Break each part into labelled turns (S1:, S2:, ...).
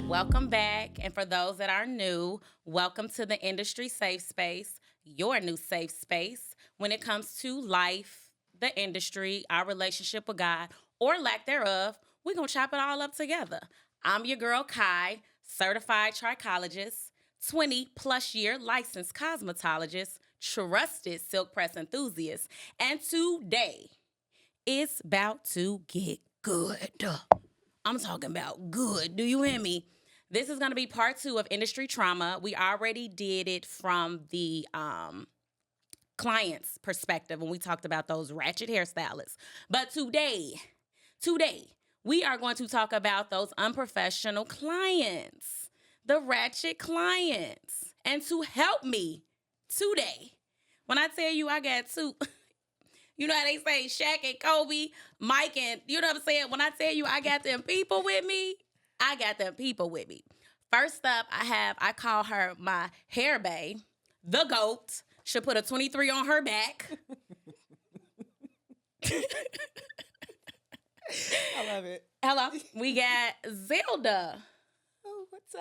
S1: Welcome back. And for those that are new, welcome to the Industry Safe Space, your new safe space when it comes to life, the industry, our relationship with God, or lack thereof. We're going to chop it all up together. I'm your girl, Kai, certified trichologist, 20-plus year licensed cosmetologist, trusted silk press enthusiast, and today it's about to get good. I'm talking about good. Do you hear me? This is going to be part 2 of industry trauma. We already did it from the client's perspective when we talked about those ratchet hairstylists. But today, we are going to talk about those unprofessional clients, the ratchet clients. And to help me today, when I tell you I got two, you know how they say Shaq and Kobe, Mike and, you know what I'm saying? When I tell you I got them people with me, I got them people with me. First up, I call her my hair bae, the GOAT. She'll put a 23 on her back.
S2: I love it.
S1: Hello. We got Zelda.
S2: Oh, what's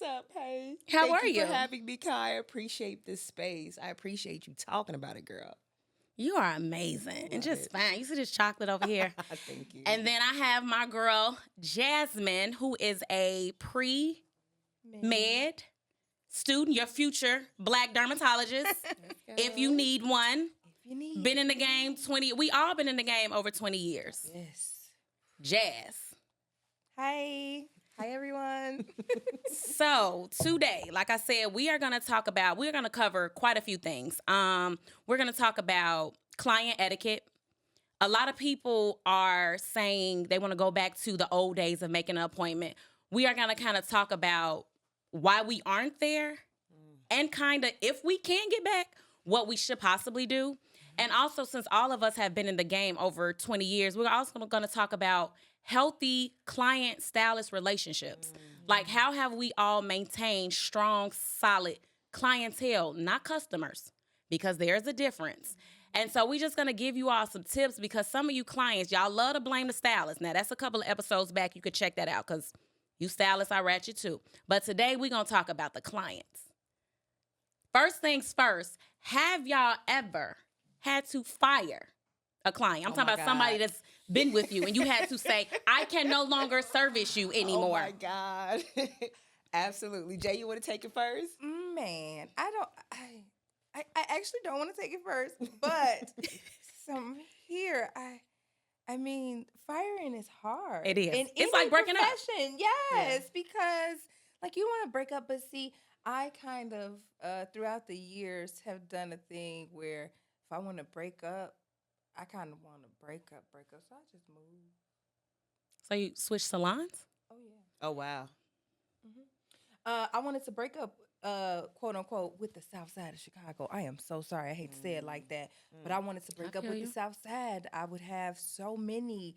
S2: up? Hey.
S1: How are
S2: Thank you
S1: you?
S2: for having me, Kai. I appreciate this space. I appreciate you talking about it, girl.
S1: You are amazing and just
S2: it.
S1: fine. You see this chocolate over here?
S2: Thank you.
S1: And then I have my girl, Jasmine, who is a pre-med student, your future black dermatologist. If you need one. Been in the game 20, we all been in the game over 20 years.
S2: Yes.
S1: Jazz.
S3: Hi, everyone.
S1: So today, like I said, we're going to cover quite a few things. We're going to talk about client etiquette. A lot of people are saying they want to go back to the old days of making an appointment. We are going to kind of talk about why we aren't there and kind of, if we can get back, what we should possibly do. And also, since all of us have been in the game over 20 years, we're also going to talk about healthy client-stylist relationships. Like, how have we all maintained strong, solid clientele, not customers, because there's a difference. And so we're just going to give you all some tips because some of you clients, y'all love to blame the stylist. Now, that's a couple of episodes back. You could check that out because you stylists are ratchet too. But today, we're going to talk about the clients. First things first, have y'all ever had to fire a client? I'm talking about somebody that's been with you and you had to say, I can no longer service you anymore.
S2: Oh, my God. Absolutely. Jay, you want to take it first?
S3: Man, I actually don't want to take it first, but from here, I mean, firing is hard.
S1: It is.
S3: In
S1: It's
S3: any
S1: like breaking up.
S3: profession, yes, because like you want to break up, but see, I kind of throughout the years have done a thing where if I want to break up, I kind of want to break up. So I just move.
S1: So you switch salons?
S3: Oh yeah.
S2: Oh, wow.
S3: I wanted to break up, quote unquote, with the South Side of Chicago. I am so sorry. I hate to say it like that, but I wanted to break up with the South Side. I would have so many,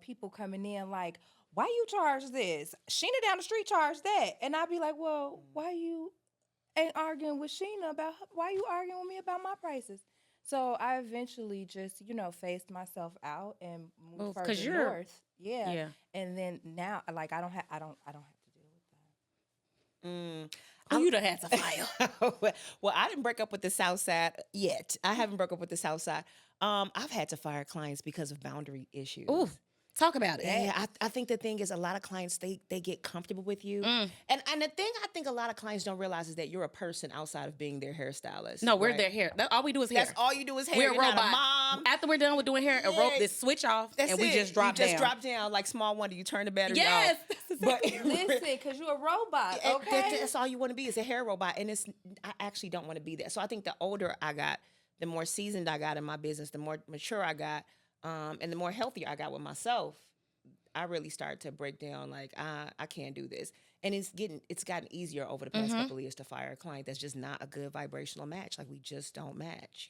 S3: people coming in like, why you charge this? Sheena down the street charged that. And I'd be like, well, why you ain't arguing with Sheena about, why you arguing with me about my prices? So I eventually just, phased myself out and moved further north. Yeah. And then now, like, I don't have to deal with that.
S1: Oh, you done had to fire.
S2: Well, I didn't break up with the South Side yet. I haven't broke up with the South Side. I've had to fire clients because of boundary issues.
S1: Ooh, talk about it.
S2: Yeah, I think the thing is a lot of clients, they get comfortable with you. And the thing I think a lot of clients don't realize is that you're a person outside of being their hairstylist.
S1: No, we're
S2: right?
S1: their hair. All we do is hair.
S2: That's all you do is hair.
S1: We're a
S2: You're
S1: robot.
S2: not a mom.
S1: After we're done with doing hair, a rope, this switch off, and we just drop down.
S2: You just drop down like Small Wonder. You turn the battery
S1: yes.
S2: off. But
S3: Listen, because you're a robot, okay?
S2: That's all you want to be is a hair robot. And I actually don't want to be that. So I think the older I got, the more seasoned I got in my business, the more mature I got, and the more healthier I got with myself, I really started to break down like, I can't do this. And it's gotten easier over the past couple of years to fire a client that's just not a good vibrational match. Like we just don't match,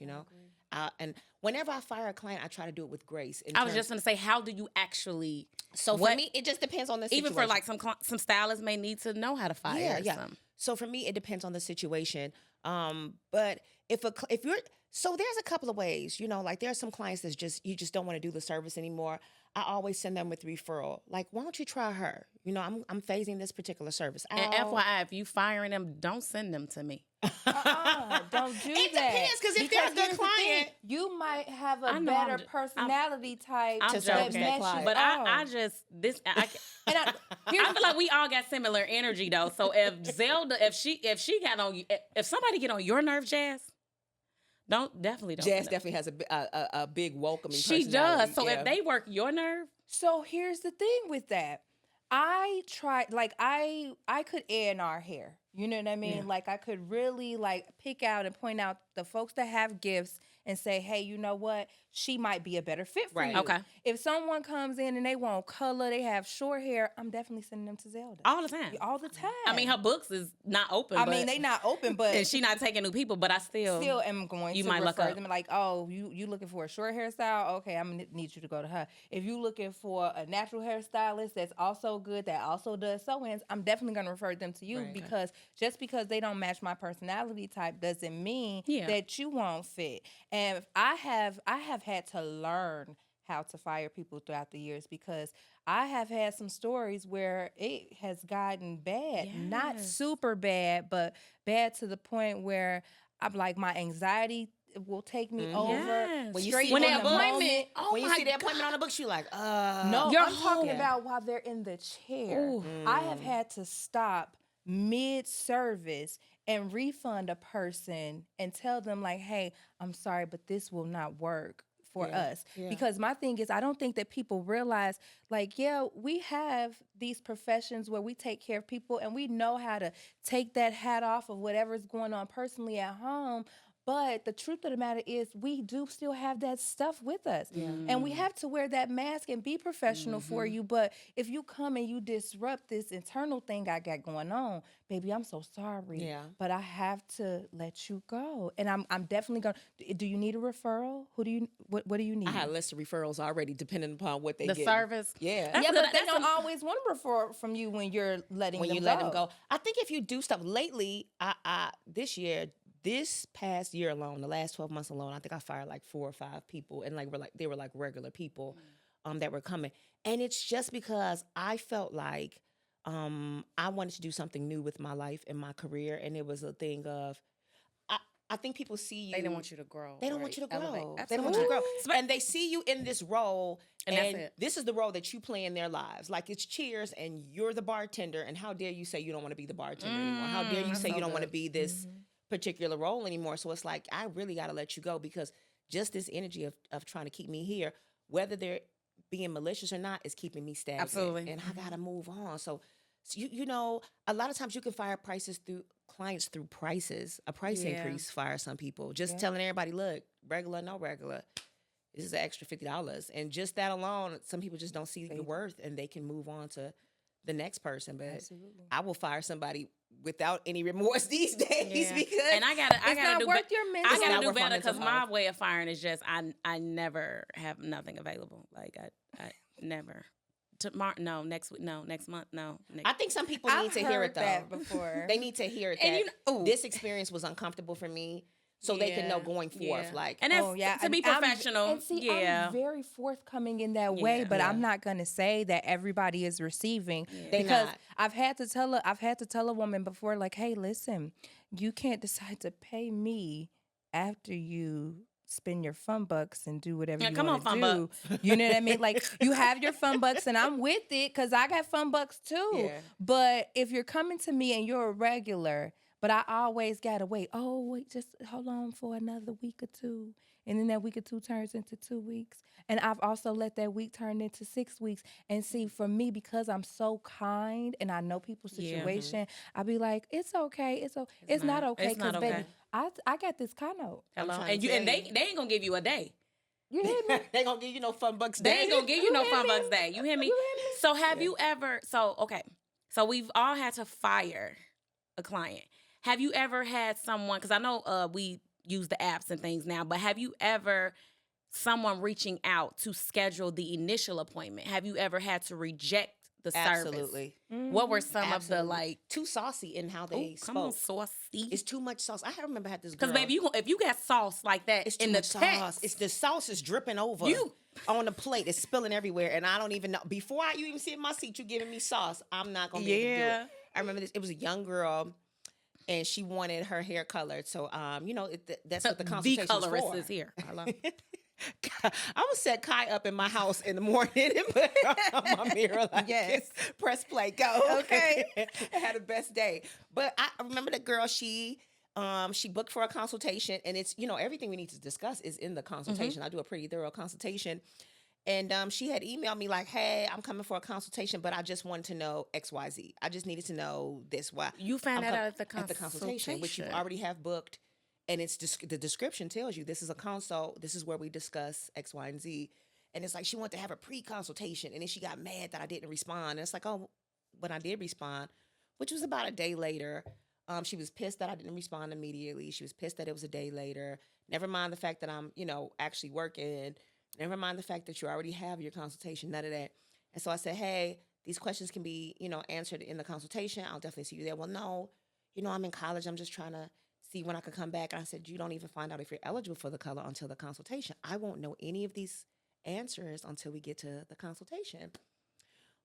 S2: and whenever I fire a client, I try to do it with grace.
S1: I was just going to say, how do you actually?
S2: So for me, it just depends on the situation.
S1: Even for like some stylists may need to know how to fire.
S2: Yeah. So for me, it depends on the situation. But if So there's a couple of ways, like there are some clients that you just don't want to do the service anymore. I always send them with referral. Like, why don't you try her? I'm phasing this particular service
S1: And
S2: out.
S1: FYI, if you firing them, don't send them to me.
S3: Don't do
S2: It
S3: that.
S2: depends, because if they're a good
S3: here's the thing,
S2: client,
S3: you might have a
S1: I know
S3: better
S1: I'm
S3: personality type
S1: I'm
S2: To
S3: that
S2: service that
S3: matches.
S2: client.
S1: But I
S3: all.
S1: just this I,
S3: And here's
S1: I feel like we all got similar energy though. So if Zelda, if she got on, if somebody get on your nerve, Jazz, definitely don't.
S2: Jazz
S1: send them.
S2: definitely has a big welcoming
S1: She
S2: personality.
S1: does. So
S2: Yeah.
S1: if they work your nerve,
S3: So here's the thing with that. I tried, like, I could A&R hair. You know what I mean?
S2: Yeah.
S3: Like, I could really, like, pick out and point out the folks that have gifts and say, hey, you know what? She might be a better fit for
S2: Right.
S3: you.
S1: Okay.
S3: If someone comes in and they want color, they have short hair, I'm definitely sending them to Zelda.
S1: all the time.
S3: All the time.
S1: I mean, her books is not open.
S3: I
S1: but,
S3: mean, they not open, but
S1: and she not taking new people. But I
S3: still am going
S1: you
S3: to
S1: might look
S3: refer
S1: up.
S3: them like, oh, you looking for a short hairstyle? Okay, I'm gonna need you to go to her. If you looking for a natural hairstylist that's also good, that also does sew-ins, I'm definitely gonna refer them to you,
S2: Right.
S3: because just because they don't match my personality type doesn't mean
S1: Yeah.
S3: that you won't fit. And I have had to learn how to fire people throughout the years, because I have had some stories where it has gotten bad, not
S1: Yes.
S3: super bad, but bad to the point where I'm like, my anxiety will take me over.
S1: Yes.
S2: When you
S3: straight
S2: see
S3: in
S2: the
S3: the
S2: appointment,
S3: moment.
S1: Oh
S2: when you
S1: my
S2: see the appointment on the books, you're like,
S3: No,
S1: Your
S3: I'm talking
S1: whole-
S3: about while they're in the chair.
S1: Ooh.
S3: I have had to stop mid-service and refund a person and tell them, like, hey, I'm sorry, but this will not work for
S2: Yeah,
S3: us.
S2: yeah.
S3: Because my thing is, I don't think that people realize, like, yeah, we have these professions where we take care of people and we know how to take that hat off of whatever's going on personally at home. But the truth of the matter is, we do still have that stuff with us. And we have to wear that mask and be professional for you. But if you come and you disrupt this internal thing I got going on, baby, I'm so sorry.
S2: Yeah.
S3: But I have to let you go. And I'm definitely going to. Do you need a referral? What do you need?
S2: I had a list of referrals already, depending upon what they
S1: the
S2: get.
S1: service.
S2: Yeah.
S1: That's
S3: Yeah,
S1: good.
S3: but they
S1: That's
S3: don't
S1: a-
S3: always want to refer from you when you're letting
S2: When
S3: them
S2: you
S3: go.
S2: let them go, I think if you do stuff lately, this past year alone, the last 12 months alone, I think I fired like 4 or 5 people, and they were like regular people, that were coming, and it's just because I felt like, I wanted to do something new with my life and my career, and it was a thing of, I think people see you.
S1: They don't want you to grow.
S2: They don't
S1: or
S2: want you to
S1: elevate.
S2: grow. They
S1: Absolutely
S2: don't want you to grow.
S1: not.
S2: And they see you in this role,
S1: And that's it.
S2: this is the role that you play in their lives. Like, it's Cheers, and you're the bartender, and how dare you say you don't want to be the bartender anymore? How dare you say you don't want to be this particular role anymore? So it's like, I really got to let you go, because just this energy of trying to keep me here, whether they're being malicious or not, is keeping me stagnant.
S1: Absolutely.
S2: And I got to move on. So a lot of times you can fire clients through prices. A price
S1: Yeah.
S2: increase fire some people. Just telling everybody, look, regular, no regular, this is an extra $50. And just that alone, some people just don't see the worth, and they can move on to the next person. But
S3: Absolutely.
S2: I will fire somebody without any remorse these days,
S1: Yeah.
S2: because
S1: And I gotta
S3: It's not
S1: do
S3: worth your mental
S1: I
S2: It's
S1: gotta
S2: not
S1: do
S2: worth my
S1: better,
S2: mental
S1: because my
S2: health.
S1: way of firing is just I never have nothing available. Like I never. Tomorrow, no. Next week, no. Next month, no.
S2: I think some people need
S3: I've
S2: to hear
S3: heard
S2: it though.
S3: that before.
S2: They need to hear it
S1: And
S2: that this experience was uncomfortable for me, so they can know going forth. Like,
S1: and that's to be professional.
S3: And see,
S1: yeah.
S3: I'm very forthcoming in that way, but I'm not gonna say that everybody is receiving,
S2: They
S3: because
S2: not.
S3: I've had to tell a woman before, like, hey, listen, you can't decide to pay me after you spend your fun bucks and do whatever
S1: Yeah,
S3: you
S1: come
S3: want to
S1: on,
S3: do.
S1: fun
S3: You know what I mean? Like, you have your fun bucks and I'm with it, because I got fun bucks too.
S2: Yeah.
S3: But if you're coming to me and you're a regular, but I always gotta wait. Oh, wait, just hold on for another week or two. And then that week or two turns into 2 weeks. And I've also let that week turn into 6 weeks. And see, for me, because I'm so kind and I know people's
S1: Yeah.
S3: situation, I be like, it's okay. It's not okay.
S1: It's not
S3: Because, baby,
S1: okay.
S3: I got this condo.
S1: Hello.
S2: trying
S1: And
S2: to
S1: you and
S2: tell
S1: they ain't gonna give you a day.
S3: You hear me?
S2: they gonna give you no fun bucks.
S1: They ain't gonna give you no
S3: hear
S1: fun
S3: me?
S1: bucks day. You hear me?
S3: You hear me?
S1: So have you ever? So okay. So we've all had to fire a client. Have you ever had someone? Because I know we use the apps and things now, but have you ever someone reaching out to schedule the initial appointment? Have you ever had to reject the service?
S2: Absolutely.
S1: What were some of the
S2: Absolutely.
S1: like?
S2: Too saucy in how they
S1: Oh, come on,
S2: spoke.
S1: saucy.
S2: It's too much sauce. I remember I had this girl.
S1: Because baby, if you got sauce like that
S2: it's too
S1: in the
S2: much
S1: text,
S2: sauce. It's the sauce is dripping over
S1: You-
S2: on the plate. It's spilling everywhere, and I don't even know. Before you even sit in my seat, you giving me sauce. I'm not gonna be able to do
S1: Yeah.
S2: it. I remember this. It was a young girl, and she wanted her hair colored. So, that's what the
S1: the
S2: consultation was
S1: colorist
S2: for.
S1: is here. Hello.
S2: I would set Kai up in my house in the morning and put on my mirror like,
S3: Yes.
S2: press play, go.
S3: Okay.
S2: I had the best day. But I remember the girl, she booked for a consultation, and it's, everything we need to discuss is in the consultation. I do a pretty thorough consultation. And she had emailed me like, hey, I'm coming for a consultation, but I just wanted to know XYZ. I just needed to know this. Why
S1: You found
S2: I'm
S1: that
S2: com-
S1: out at the consultation,
S2: which you already have booked. And it's the description tells you this is a consult. This is where we discuss X, Y, and Z. And it's like she wanted to have a pre-consultation, and then she got mad that I didn't respond. And it's like, oh, but I did respond, which was about a day later. She was pissed that I didn't respond immediately. She was pissed that it was a day later. Never mind the fact that I'm, actually working. Never mind the fact that you already have your consultation. None of that. And so I said, hey, these questions can be, answered in the consultation. I'll definitely see you there. Well, no, I'm in college. I'm just trying to see when I could come back. And I said, you don't even find out if you're eligible for the color until the consultation. I won't know any of these answers until we get to the consultation.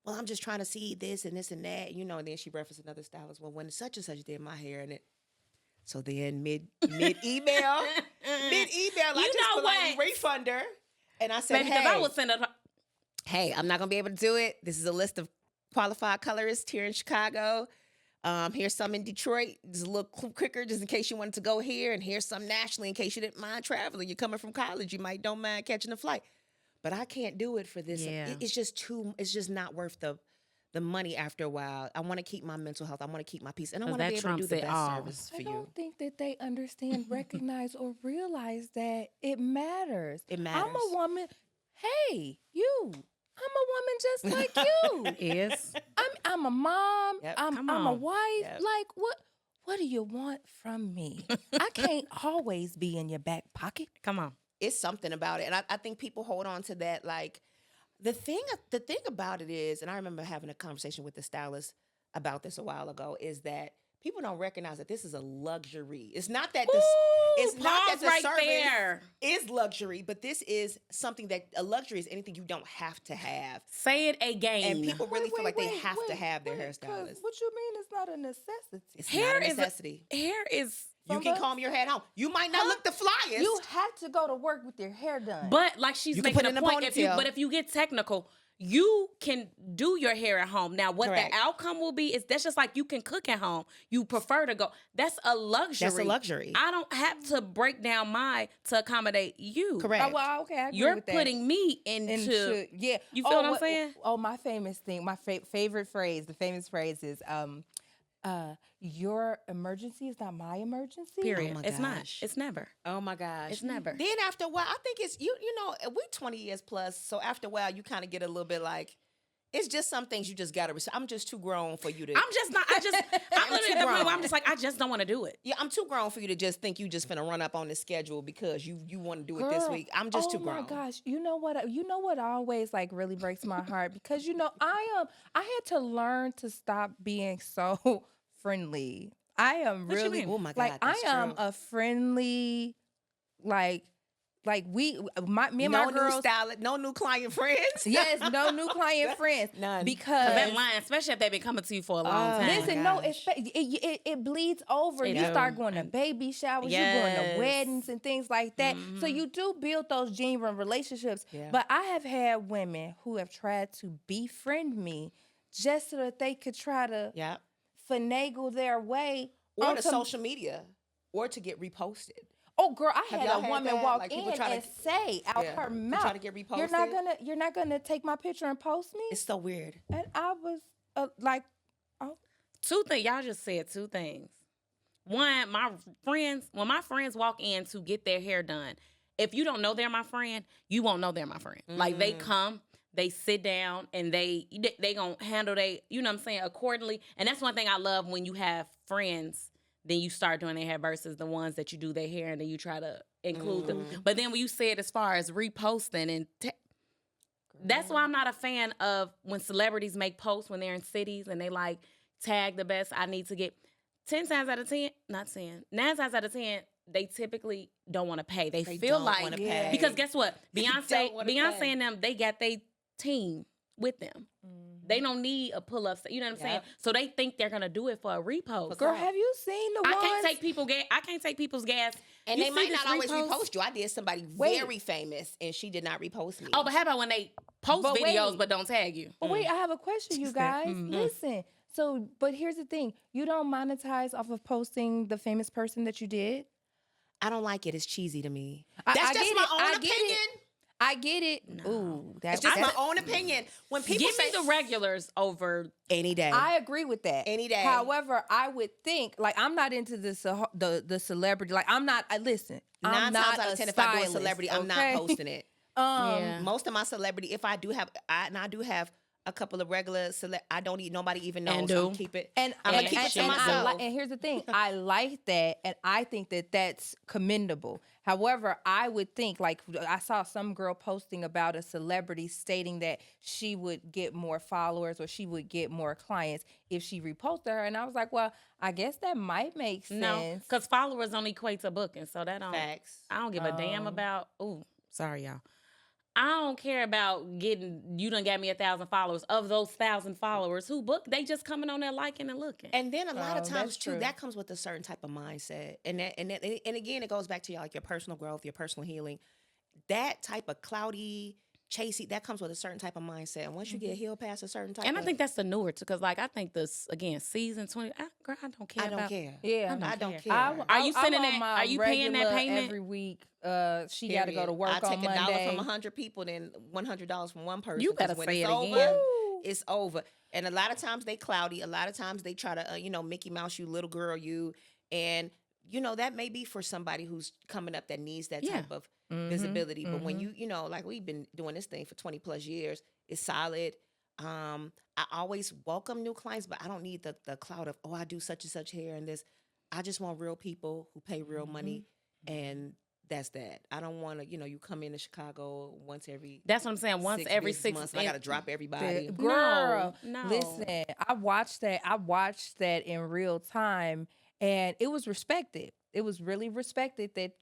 S2: Well, I'm just trying to see this and this and that, and then she referenced another stylist. Well, when such and such did my hair and it. So then mid email, I just politely refund her. And I said,
S1: Baby, because
S2: hey,
S1: I would send it.
S2: hey, I'm not going to be able to do it. This is a list of qualified colorists here in Chicago. Here's some in Detroit, just a little quicker, just in case you wanted to go here. And here's some nationally in case you didn't mind traveling. You're coming from college. You don't mind catching a flight. But I can't do it for this.
S1: Yeah.
S2: It's just not worth the money after a while. I want to keep my mental health. I want to keep my peace. And I want to be able to do the best service for
S3: I
S2: you.
S3: don't think that they understand, recognize, or realize that it matters.
S2: It matters.
S3: I'm a woman. Hey, you. I'm a woman just like you.
S1: Is
S3: I'm a mom.
S2: Yep.
S3: I'm a wife.
S2: Yep.
S3: Like, what do you want from me? I can't always be in your back pocket.
S1: come on.
S2: It's something about it. And I think people hold on to that. Like the thing about it is, and I remember having a conversation with the stylist about this a while ago, is that people don't recognize that this is a luxury. It's not that it's not that the
S1: right
S2: service
S1: there.
S2: is luxury, but this is something that a luxury is anything you don't have to have.
S1: Say it again.
S2: And people really feel like they have to have their hairstylist.
S3: What you mean it's not a necessity?
S2: It's
S1: Hair
S2: not a
S1: is
S2: necessity.
S1: hair is.
S2: You can comb your head home. You might not look the flyest.
S3: You have to go to work with your hair done.
S1: But like she's
S2: You can
S1: making
S2: put it
S1: a
S2: in a
S1: point,
S2: ponytail.
S1: if you get technical, you can do your hair at home. Now, what
S2: Correct.
S1: the outcome will be is that's just like you can cook at home. You prefer to go. That's a luxury.
S2: That's a luxury.
S1: I don't have to break down my to accommodate you.
S2: Correct.
S3: Oh, well, okay, I agree
S1: You're
S3: with that.
S1: putting me into
S3: yeah.
S1: You feel what I'm saying?
S3: Oh, my famous thing, my favorite phrase. The famous phrase is, "Your emergency is not my emergency."
S1: period.
S2: Oh my
S1: It's not.
S2: gosh.
S1: It's never.
S2: Oh my gosh.
S1: It's never.
S2: Then after a while, I think it's we 20 years plus. So after a while, you kind of get a little bit like, it's just some things you just gotta. I'm just too grown for you to.
S1: I'm just not. I'm literally at the point where
S2: grown.
S1: I'm just like, I just don't want to do it.
S2: Yeah, I'm too grown for you to just think you just finna run up on this schedule because you want to do it this week. I'm just too grown.
S3: Oh my gosh, you know what always like really breaks my heart, because I had to learn to stop being so friendly. I am
S1: What you
S3: really
S1: mean?
S2: Oh my God,
S3: like I
S2: that's
S3: am
S2: true.
S3: a friendly like me and my
S2: No
S3: girls.
S2: new stylist, no new client friends.
S3: Yes, no new client friends.
S2: None.
S3: Because
S1: That line, especially if they've been coming to you for a long time.
S3: listen,
S2: gosh.
S3: it bleeds over.
S1: It
S3: You
S1: do.
S3: start going to baby showers, you going
S1: Yes.
S3: to weddings and things like that. So you do build those genuine relationships.
S2: Yeah.
S3: But I have had women who have tried to befriend me just so that they could try to
S2: Yeah.
S3: finagle their way
S2: Or
S3: onto
S2: to social media, or to get reposted.
S3: Oh, girl, I
S2: Have
S3: had
S2: y'all
S3: a
S2: had
S3: woman
S2: that?
S3: walk
S2: Like,
S3: in
S2: people try to-
S3: and say out
S2: Yeah,
S3: her
S2: to
S3: mouth,
S2: try to get
S3: "You're not
S2: reposted?"
S3: gonna take my picture and post me."
S2: It's so weird.
S3: And I was like, "Oh,
S1: Two things. Y'all just said two things. One, when my friends walk in to get their hair done, if you don't know they're my friend, you won't know they're my friend. Like they come, they sit down, and they gonna handle you know what I'm saying, accordingly. And that's one thing I love when you have friends, then you start doing their hair versus the ones that you do their hair and then you try to include them. But then when you say it as far as reposting and That's why I'm not a fan of when celebrities make posts when they're in cities and they like tag the best. I need to get 10 times out of 10, not 10, 9 times out of 10, they typically don't want to pay. They feel
S2: don't
S1: like
S2: wanna
S3: Yeah.
S2: pay.
S1: because guess what?
S2: don't wanna
S1: Beyonce
S2: pay.
S1: and them, they got their team with them. They don't need a pull up. You know what I'm saying?
S3: Yep.
S1: So they think they're gonna do it for a repost.
S3: Girl, have you seen the
S1: I
S3: ones?
S1: can't take people gas. I can't take people's gas.
S2: And
S1: You
S2: they
S1: see
S2: might
S1: this
S2: not always
S1: repost?
S2: repost you. I did somebody
S3: Wait.
S2: very famous, and she did not repost me.
S1: Oh, but how about when they post
S3: But
S1: videos
S3: wait.
S1: but don't tag you?
S3: But wait, I have a question, you guys.
S1: Mm.
S3: Listen. So, but here's the thing: you don't monetize off of posting the famous person that you did.
S2: I don't like it. It's cheesy to me.
S3: I
S2: That's
S3: get
S2: just
S3: it.
S2: my
S3: I
S2: own
S3: get it.
S2: opinion.
S3: I get it. Ooh,
S2: It's just my own opinion. When people
S1: Give me
S2: say
S1: the regulars over.
S2: any day,
S3: I agree with that.
S2: Any day.
S3: However, I would think like I'm not into the celebrity. Like I'm not. Listen, I'm
S2: 9
S3: not
S2: times out
S3: a
S2: of 10, if I do a
S3: stylist,
S2: celebrity, I'm not
S3: okay?
S2: posting it.
S1: Yeah.
S2: Most of my celebrity, if I do have, I do have a couple of regular I don't need nobody even knows.
S1: And
S2: So
S1: do.
S2: I'm keep it.
S3: And
S2: I'm
S1: and-
S2: gonna keep it to
S1: and I
S2: myself.
S3: and here's the thing, I like that, and I think that that's commendable. However, I would think like I saw some girl posting about a celebrity stating that she would get more followers or she would get more clients if she reposted her, and I was like, well, I guess that might make sense.
S1: No, because followers don't equate to booking, so that don't.
S2: Facts.
S1: I don't give a damn about. Ooh, sorry, y'all. I don't care about getting. You done got me 1,000 followers. Of those 1,000 followers who book, they just coming on there liking and looking.
S2: And then a lot of
S3: Oh,
S2: times
S3: that's
S2: too,
S3: true.
S2: that comes with a certain type of mindset, and again, it goes back to like your personal growth, your personal healing. That type of cloudy, chasey, that comes with a certain type of mindset. And once you get healed past a certain type,
S1: And I think that's the newer too, because like I think this again, season 20. Girl, I don't care.
S2: I don't
S1: about,
S2: care.
S3: Yeah,
S2: I don't care.
S1: Are you
S3: I'm
S1: sending
S3: on
S1: that-
S3: my
S1: are you paying that
S3: regular
S1: payment?
S3: every week? She got to go to
S2: Period.
S3: work
S2: I
S3: on
S2: take $1
S3: Monday.
S2: from 100 people, then $100 from one person.
S1: You
S2: 'cause
S1: better
S2: when
S1: say
S2: it's
S1: it
S2: over,
S1: again.
S2: it's over. And a lot of times they cloudy. A lot of times they try to, Mickey Mouse you, little girl you, and that may be for somebody who's coming up that needs that
S1: Yeah.
S2: type of visibility. But when you like we've been doing this thing for 20 plus years, it's solid. I always welcome new clients, but I don't need the clout of, I do such and such hair and this. I just want real people who pay real money, and that's that. I don't want to, you come into Chicago once every.
S1: That's what I'm saying. Once every
S2: business
S1: 6
S2: months, and I got to drop everybody.
S3: Girl,
S1: No.
S3: listen, I watched that in real time, and it was respected. It was really respected that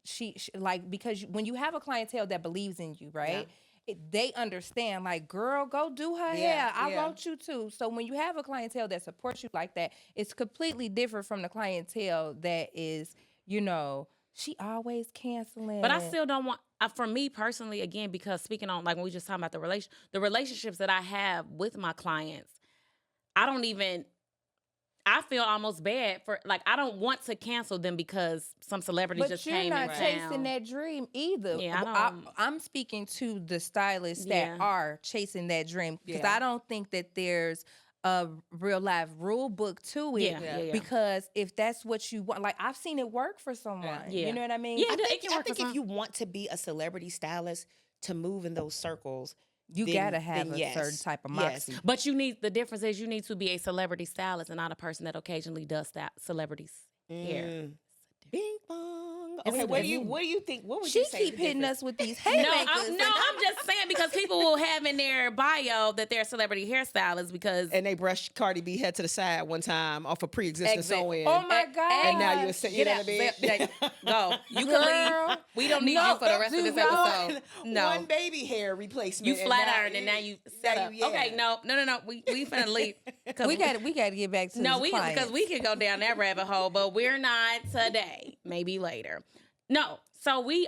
S3: she like, because when you have a clientele that believes in you, right? They understand, like, girl, go do her hair. I want you to. So when you have a clientele that supports you like that, it's completely different from the clientele that is, she always canceling.
S1: But I still don't want, for me personally, again, because speaking on, like when we just talking about the relationships that I have with my clients, I feel almost bad for, like, I don't want to cancel them because some celebrity just came
S3: you're
S1: in
S3: not
S1: town.
S3: chasing that dream either.
S1: Yeah,
S3: I'm speaking to the stylists
S1: Yeah.
S3: that are chasing that dream, because
S2: Yeah.
S3: I don't think that there's a real life rule book to it.
S1: Yeah.
S3: Because if that's what you want, like I've seen it work for someone.
S1: Yeah.
S3: You know what I mean?
S1: Yeah.
S2: I
S1: It
S2: think,
S1: can work for
S2: if
S1: some.
S2: you want to be a celebrity stylist to move in those circles,
S3: You
S2: then-
S3: gotta have
S2: then
S3: a
S2: yes.
S3: certain type of
S2: Yes.
S3: moxie.
S1: But the difference is you need to be a celebrity stylist and not a person that occasionally does that celebrities hair.
S2: Mm. Bing bong.
S3: It's
S2: Okay, what do you
S3: different.
S2: think? What would
S3: She
S2: you say?
S3: keep
S2: the
S3: hitting
S2: difference?
S3: us with these
S1: No,
S3: haymakers.
S1: I'm just saying because people will have in their bio that they're celebrity hairstylists because
S2: And they brushed Cardi B head to the side one time off a pre-existing sewing.
S3: Oh my God.
S2: And now you're saying, you know what I mean?
S1: Go. You
S3: Girl.
S1: can leave. We don't need
S3: No,
S1: you for the rest of this
S3: do not.
S1: episode. No.
S2: One baby hair replacement.
S1: You
S2: and
S1: flat
S2: now
S1: ironed and now you set up.
S2: yeah.
S1: Okay, no. We finna leave.
S3: we got to get back to
S1: No,
S3: the
S1: because
S3: clients.
S1: we can go down that rabbit hole, but we're not today. Maybe later. No. So we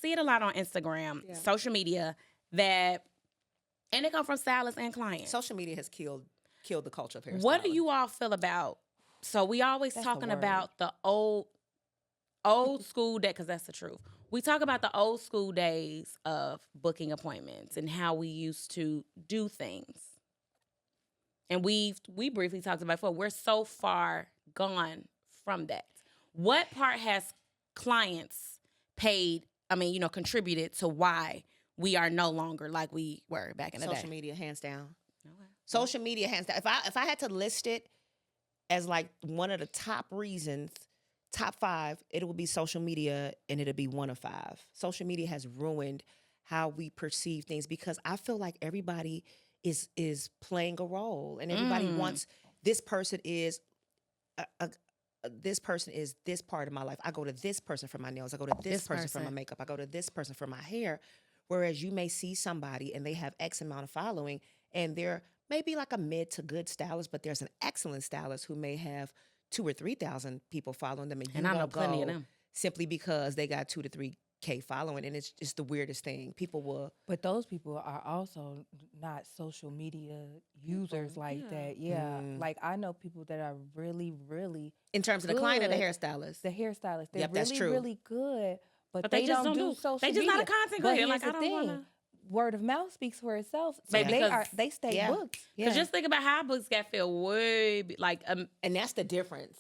S1: see it a lot on Instagram, social media, and it come from stylists and clients.
S2: Social media has killed the culture of hairstyling.
S1: What do you all feel about? So we always
S3: That's the
S1: talking
S3: word.
S1: about the old school day, because that's the truth. We talk about the old school days of booking appointments and how we used to do things. And we briefly talked about before. We're so far gone from that. What part has clients contributed to why we are no longer like we were back in the
S2: Social
S1: day?
S2: media, hands down.
S1: Okay.
S2: Social media, hands down. If I had to list it as like one of the top reasons, top 5, it would be social media, and it'll be one of 5. Social media has ruined how we perceive things, because I feel like everybody is playing a role, and everybody wants this person is this person is this part of my life. I go to this person for my nails. I go to this person for my makeup. I go to this person for my hair. Whereas you may see somebody and they have X amount of following, and they're maybe like a mid to good stylist, but there's an excellent stylist who may have 2,000 or 3,000 people following them, and
S1: I know plenty of them
S2: simply because they got 2 to 3K following, and it's just the weirdest thing. People will,
S3: But those people are also not social media users like that. Yeah. Like I know people that are really, really
S2: in terms of the client or the
S3: good.
S2: hairstylist.
S3: The hairstylists. They're
S2: Yep, that's
S3: really,
S2: true.
S3: really good, but
S1: they
S3: they
S1: just
S3: don't
S1: don't
S3: do
S1: do-
S3: social
S1: they just
S3: media.
S1: not a content
S3: But
S1: creator.
S3: here's
S1: Like, I
S3: the
S1: don't
S3: thing.
S1: wanna-
S3: Word of mouth speaks for itself. So
S1: Baby, because-
S3: they stay
S2: Yeah.
S3: booked.
S2: Yeah.
S1: Because just think about how books got filled way like
S2: And that's the difference.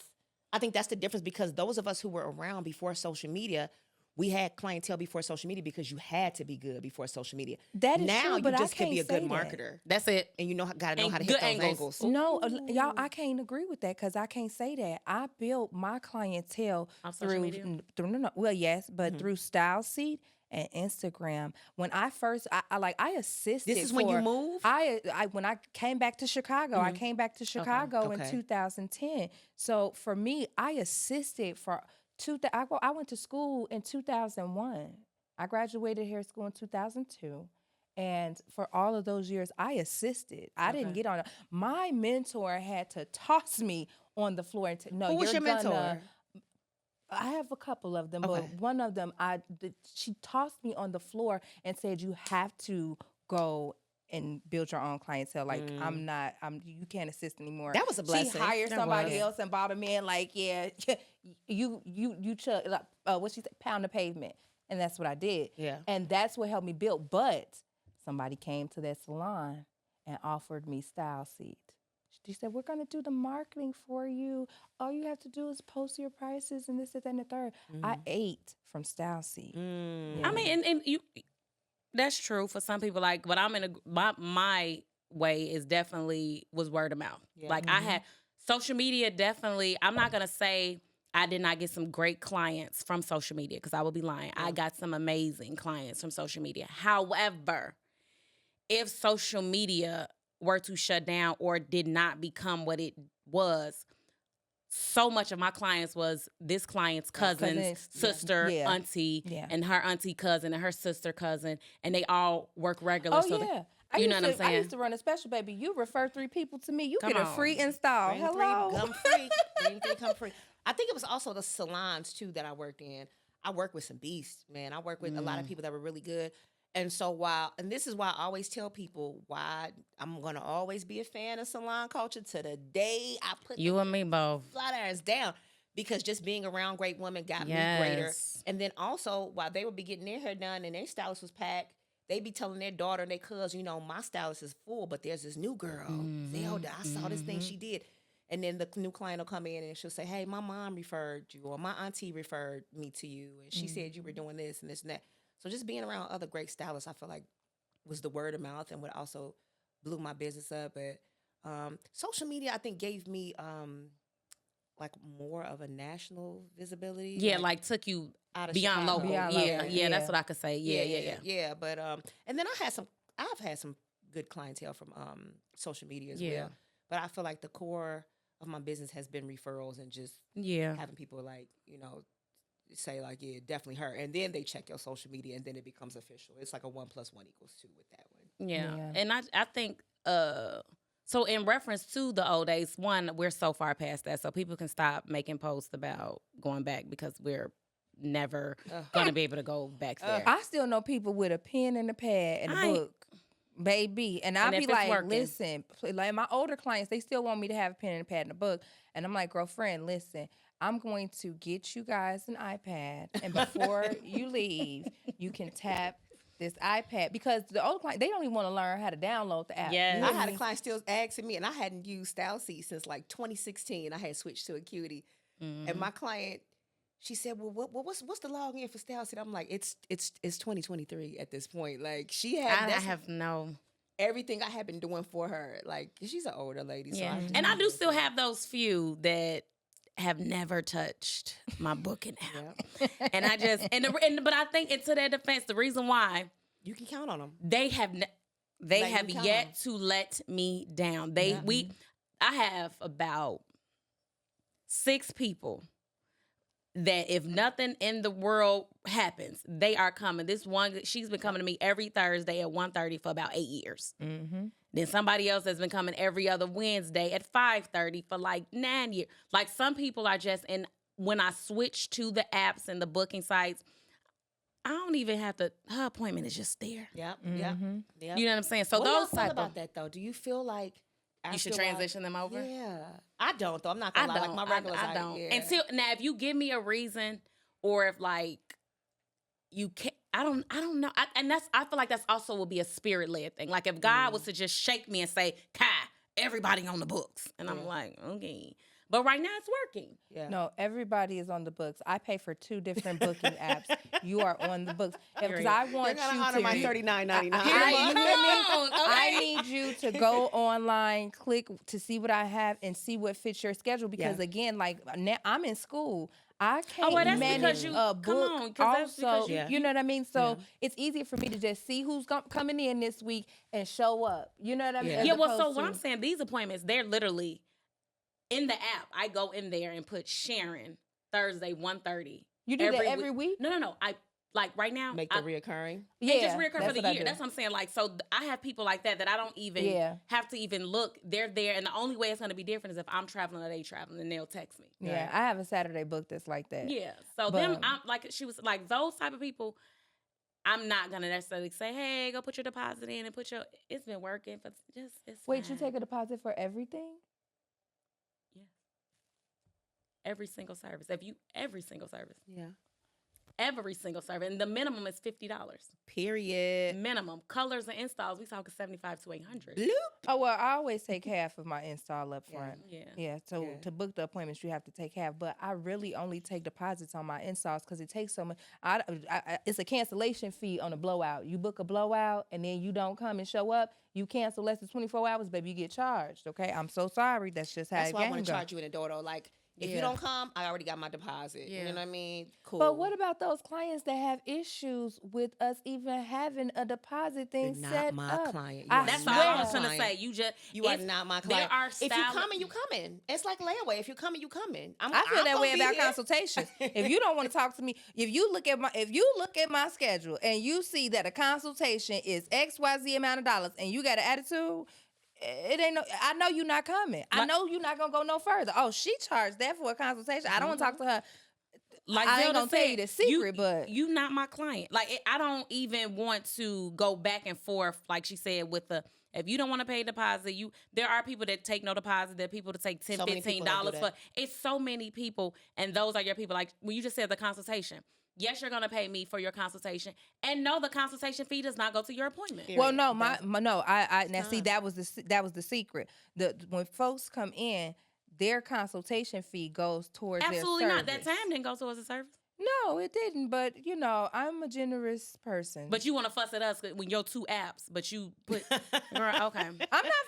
S2: I think that's the difference, because those of us who were around before social media, we had clientele before social media because you had to be good before social media.
S3: That is
S2: now
S3: true, but
S2: you
S3: I
S2: just could be a
S3: can't
S2: good
S3: say that.
S2: marketer,
S1: that's it.
S2: and you gotta know
S1: And
S2: how to
S1: good
S2: hit those
S1: angles.
S2: angles.
S3: No, y'all, I can't agree with that because I can't say that. I built my clientele
S1: On social
S3: through,
S1: media?
S3: no, well, yes, but through Style Seat and Instagram. When I first, I assisted.
S2: This is when you moved?
S3: When I came back to Chicago, I came back to Chicago in
S2: Okay.
S3: 2010. So for me, I assisted for I went to school in 2001. I graduated hair school in 2002. And for all of those years, I assisted. I didn't get on. My mentor had to toss me on the floor and no,
S2: Who was
S3: you're
S2: your mentor?
S3: gonna. I have a couple of them,
S2: Okay.
S3: but one of them, she tossed me on the floor and said, "You have to go and build your own clientele. Like you can't assist anymore."
S2: That was a blessing.
S3: She hired
S1: That
S3: somebody
S1: was.
S3: else and brought them in. Like, yeah, you chug, what she said, pound the pavement, and that's what I did.
S2: Yeah.
S3: And that's what helped me build. But somebody came to that salon and offered me Style Seat. She said, "We're going to do the marketing for you. All you have to do is post your prices and this, that, and the third." I ate from Style Seat.
S1: I mean, and you, that's true for some people. Like, but I'm in my way is definitely was word of mouth.
S2: Yeah.
S1: Like I had social media definitely. I'm not gonna say I did not get some great clients from social media because I would be lying. I got some amazing clients from social media. However, if social media were to shut down or did not become what it was, so much of my clients was this client's cousin's
S3: Cousins,
S1: sister,
S3: yeah.
S1: auntie,
S3: Yeah.
S1: and her auntie cousin and her sister cousin, and they all work regular.
S3: Oh,
S1: so
S3: yeah.
S1: you know what I'm
S3: I
S1: saying?
S3: used to run a special, baby. You refer 3 people to me, you
S1: Come
S3: get a
S1: on.
S3: free install.
S2: Bring
S3: Hello.
S2: 3, come free. Bring 3, come free. I think it was also the salons too that I worked in. I worked with some beasts, man. I worked with a lot of people that were really good. And so and this is why I always tell people why I'm gonna always be a fan of salon culture to the day I put
S1: You
S2: the
S1: and me both.
S2: flat irons down. Because just being around great women got me
S1: Yes.
S2: greater. And then also, while they would be getting their hair done and their stylist was packed, they be telling their daughter and their cousin, my stylist is full, but there's this new girl, Zelda. I saw this thing she did. And then the new client will come in and she'll say, "Hey, my mom referred you, or my auntie referred me to you, and she said you were doing this and this and that." So just being around other great stylists, I feel like was the word of mouth and what also blew my business up. But social media, I think, gave me like more of a national visibility.
S1: Yeah, like took you
S2: out of
S1: beyond
S2: Chicago.
S1: local.
S3: Beyond
S1: Yeah,
S3: local,
S1: yeah, that's
S3: yeah.
S1: what I could say. Yeah.
S2: Yeah. But and then I've had some good clientele from social media as
S1: Yeah.
S2: well. But I feel like the core of my business has been referrals and just
S1: Yeah.
S2: having people like, say like, yeah, definitely her. And then they check your social media and then it becomes official. It's like a 1 + 1 = 2 with that one.
S1: Yeah.
S3: Yeah.
S1: And I think so in reference to the old days, one, we're so far past that. So people can stop making posts about going back because we're never gonna be able to go back there.
S3: I still know people with a pen and a pad and a
S1: I-
S3: book, baby. And I'll
S1: And
S3: be
S1: if it's
S3: like,
S1: working.
S3: listen, like my older clients, they still want me to have a pen and a pad and a book. And I'm like, girlfriend, listen, I'm going to get you guys an iPad. And before you leave, you can tap this iPad. Because the older client, they don't even want to learn how to download the app.
S1: Yes.
S2: I had a client still asking me, and I hadn't used Style Seat since like 2016. I had switched to Acuity. And my client, she said, "Well, what's the login for Style Seat?" I'm like, it's 2023 at this point. Like she had
S1: I have no.
S2: everything I had been doing for her. Like she's an older lady, so
S1: Yeah.
S2: I just
S1: And I
S2: been
S1: do
S2: doing
S1: still
S2: for her.
S1: have those few that have never touched my booking app. And I just but I think into their defense, the reason why
S2: You can count on them.
S1: They have
S2: Like, you count
S1: yet
S2: on 'em.
S1: to let me down. I have about 6 people that if nothing in the world happens, they are coming. This one, she's been coming to me every Thursday at 1:30 for about 8 years.
S3: Mm-hmm.
S1: Then somebody else has been coming every other Wednesday at 5:30 for like 9 years. Like some people are just, and when I switch to the apps and the booking sites, I don't even have to, her appointment is just there.
S2: Yep.
S3: Mm-hmm.
S2: Yep.
S1: You know what I'm saying? So
S2: What do y'all
S1: those
S2: feel
S1: type
S2: about
S1: of,
S2: that though? Do you feel like
S1: you should
S2: after a while-
S1: transition them over.
S2: Yeah, I don't though. I'm not
S1: I
S2: gonna lie. Like my
S1: don't.
S2: regular
S1: I don't.
S2: Yeah.
S1: Until now, if you give me a reason, or if like you can't, I don't know. I feel like that's also will be a spirit led thing. Like if God was to just shake me and say, "Kai, everybody on the books," and I'm
S2: Yeah.
S1: like, okay, but right now it's working.
S2: Yeah.
S3: No, everybody is on the books. I pay for 2 different booking apps. You are on the books because I
S2: You're
S3: want
S2: gonna
S3: you
S2: honor
S3: to
S2: my $39.99.
S3: You hear me?
S1: on, okay.
S3: I need you to go online, click to see what I have, and see what fits your schedule. Because
S2: Yeah.
S3: again, like now I'm in school, I can't
S1: well, that's
S3: manage
S1: because you-
S3: a
S1: come
S3: book.
S1: on, 'cause that's because
S3: Also,
S2: you-
S3: you know what I mean. So
S2: Yeah.
S3: it's easier for me to just see who's coming in this week and show up. You know what I mean?
S2: Yeah.
S3: As
S1: Yeah, well, so
S3: opposed
S1: what
S3: to-
S1: I'm saying, these appointments, they're literally in the app. I go in there and put Sharon Thursday 1:30.
S3: You do that every week?
S1: No. I like right now.
S2: Make the reoccurring.
S1: They
S3: Yeah,
S1: just reoccur
S3: that's
S1: for the
S3: what I
S1: year.
S3: do.
S1: That's what I'm saying. Like, so I have people like that I don't even
S3: Yeah.
S1: have to even look. They're there, and the only way it's going to be different is if I'm traveling or they traveling, and they'll text me.
S3: Yeah,
S2: Right.
S3: I have a Saturday book that's like that.
S1: Yeah. So
S3: But-
S1: them, I'm like, she was like those type of people. I'm not gonna necessarily say, hey, go put your deposit in and put your. It's been working for just. It's
S3: Wait, you
S1: fine.
S3: take a deposit for everything?
S1: every single service. Every single service.
S2: Yeah.
S1: Every single service. And the minimum is $50.
S2: Period.
S1: Minimum. Colors and installs, we talking 75 to 800.
S2: Bloop.
S3: Oh well, I always take half of my install up front.
S1: Yeah.
S3: Yeah, so
S2: Yeah.
S3: to book the appointments, you have to take half. But I really only take deposits on my installs because it takes so much. It's a cancellation fee on a blowout. You book a blowout and then you don't come and show up, you cancel less than 24 hours, baby, you get charged. Okay, I'm so sorry. That's just how
S2: That's
S3: it
S2: why I
S3: game
S2: want to
S3: go.
S2: charge you in the door though. Like if you
S1: Yeah.
S2: don't come, I already got my deposit. You
S1: Yeah.
S2: know what I mean? Cool.
S3: But what about those clients that have issues with us even having a deposit thing
S2: You're not
S3: set
S2: my
S3: up?
S2: client. You
S3: I
S2: are
S1: That's
S3: swear.
S1: all I
S2: not
S1: was
S2: my
S1: going to
S2: client.
S1: say. You just.
S2: You are
S1: it's-
S2: not my
S1: There
S2: client.
S1: are
S2: If you
S1: style-
S2: coming, you coming. It's like layaway. If you coming, you coming.
S3: I feel
S2: I'm
S3: that
S2: gonna
S3: way
S2: be
S3: about
S2: here.
S3: consultations. If you don't want to talk to me, if you look at my schedule and you see that a consultation is XYZ amount of dollars and you got an attitude, it ain't no. I know you're not coming. I know you're not gonna go no further. Oh, she charged that for a consultation. I don't want to talk to her.
S1: Like
S3: I ain't
S1: Zelda
S3: gonna tell you
S1: said,
S3: the secret, but
S1: you not my client. Like I don't even want to go back and forth. Like she said, with the if you don't want to pay deposit, there are people that take no deposit. There are people that take $10,
S2: So many people that do
S1: $15 for.
S2: that.
S1: It's so many people, and those are your people. Like when you just said the consultation. Yes, you're gonna pay me for your consultation, and no, the consultation fee does not go to your appointment.
S2: Yeah.
S3: well, no,
S2: Period.
S3: I now see
S2: fine.
S3: that was the secret. When folks come in, their consultation fee goes towards
S1: Absolutely
S3: their
S1: not. That
S3: service.
S1: time didn't go towards the service.
S3: No, it didn't. But I'm a generous person.
S1: But you want to fuss at us when your 2 apps, but you put, girl, okay.
S3: I'm not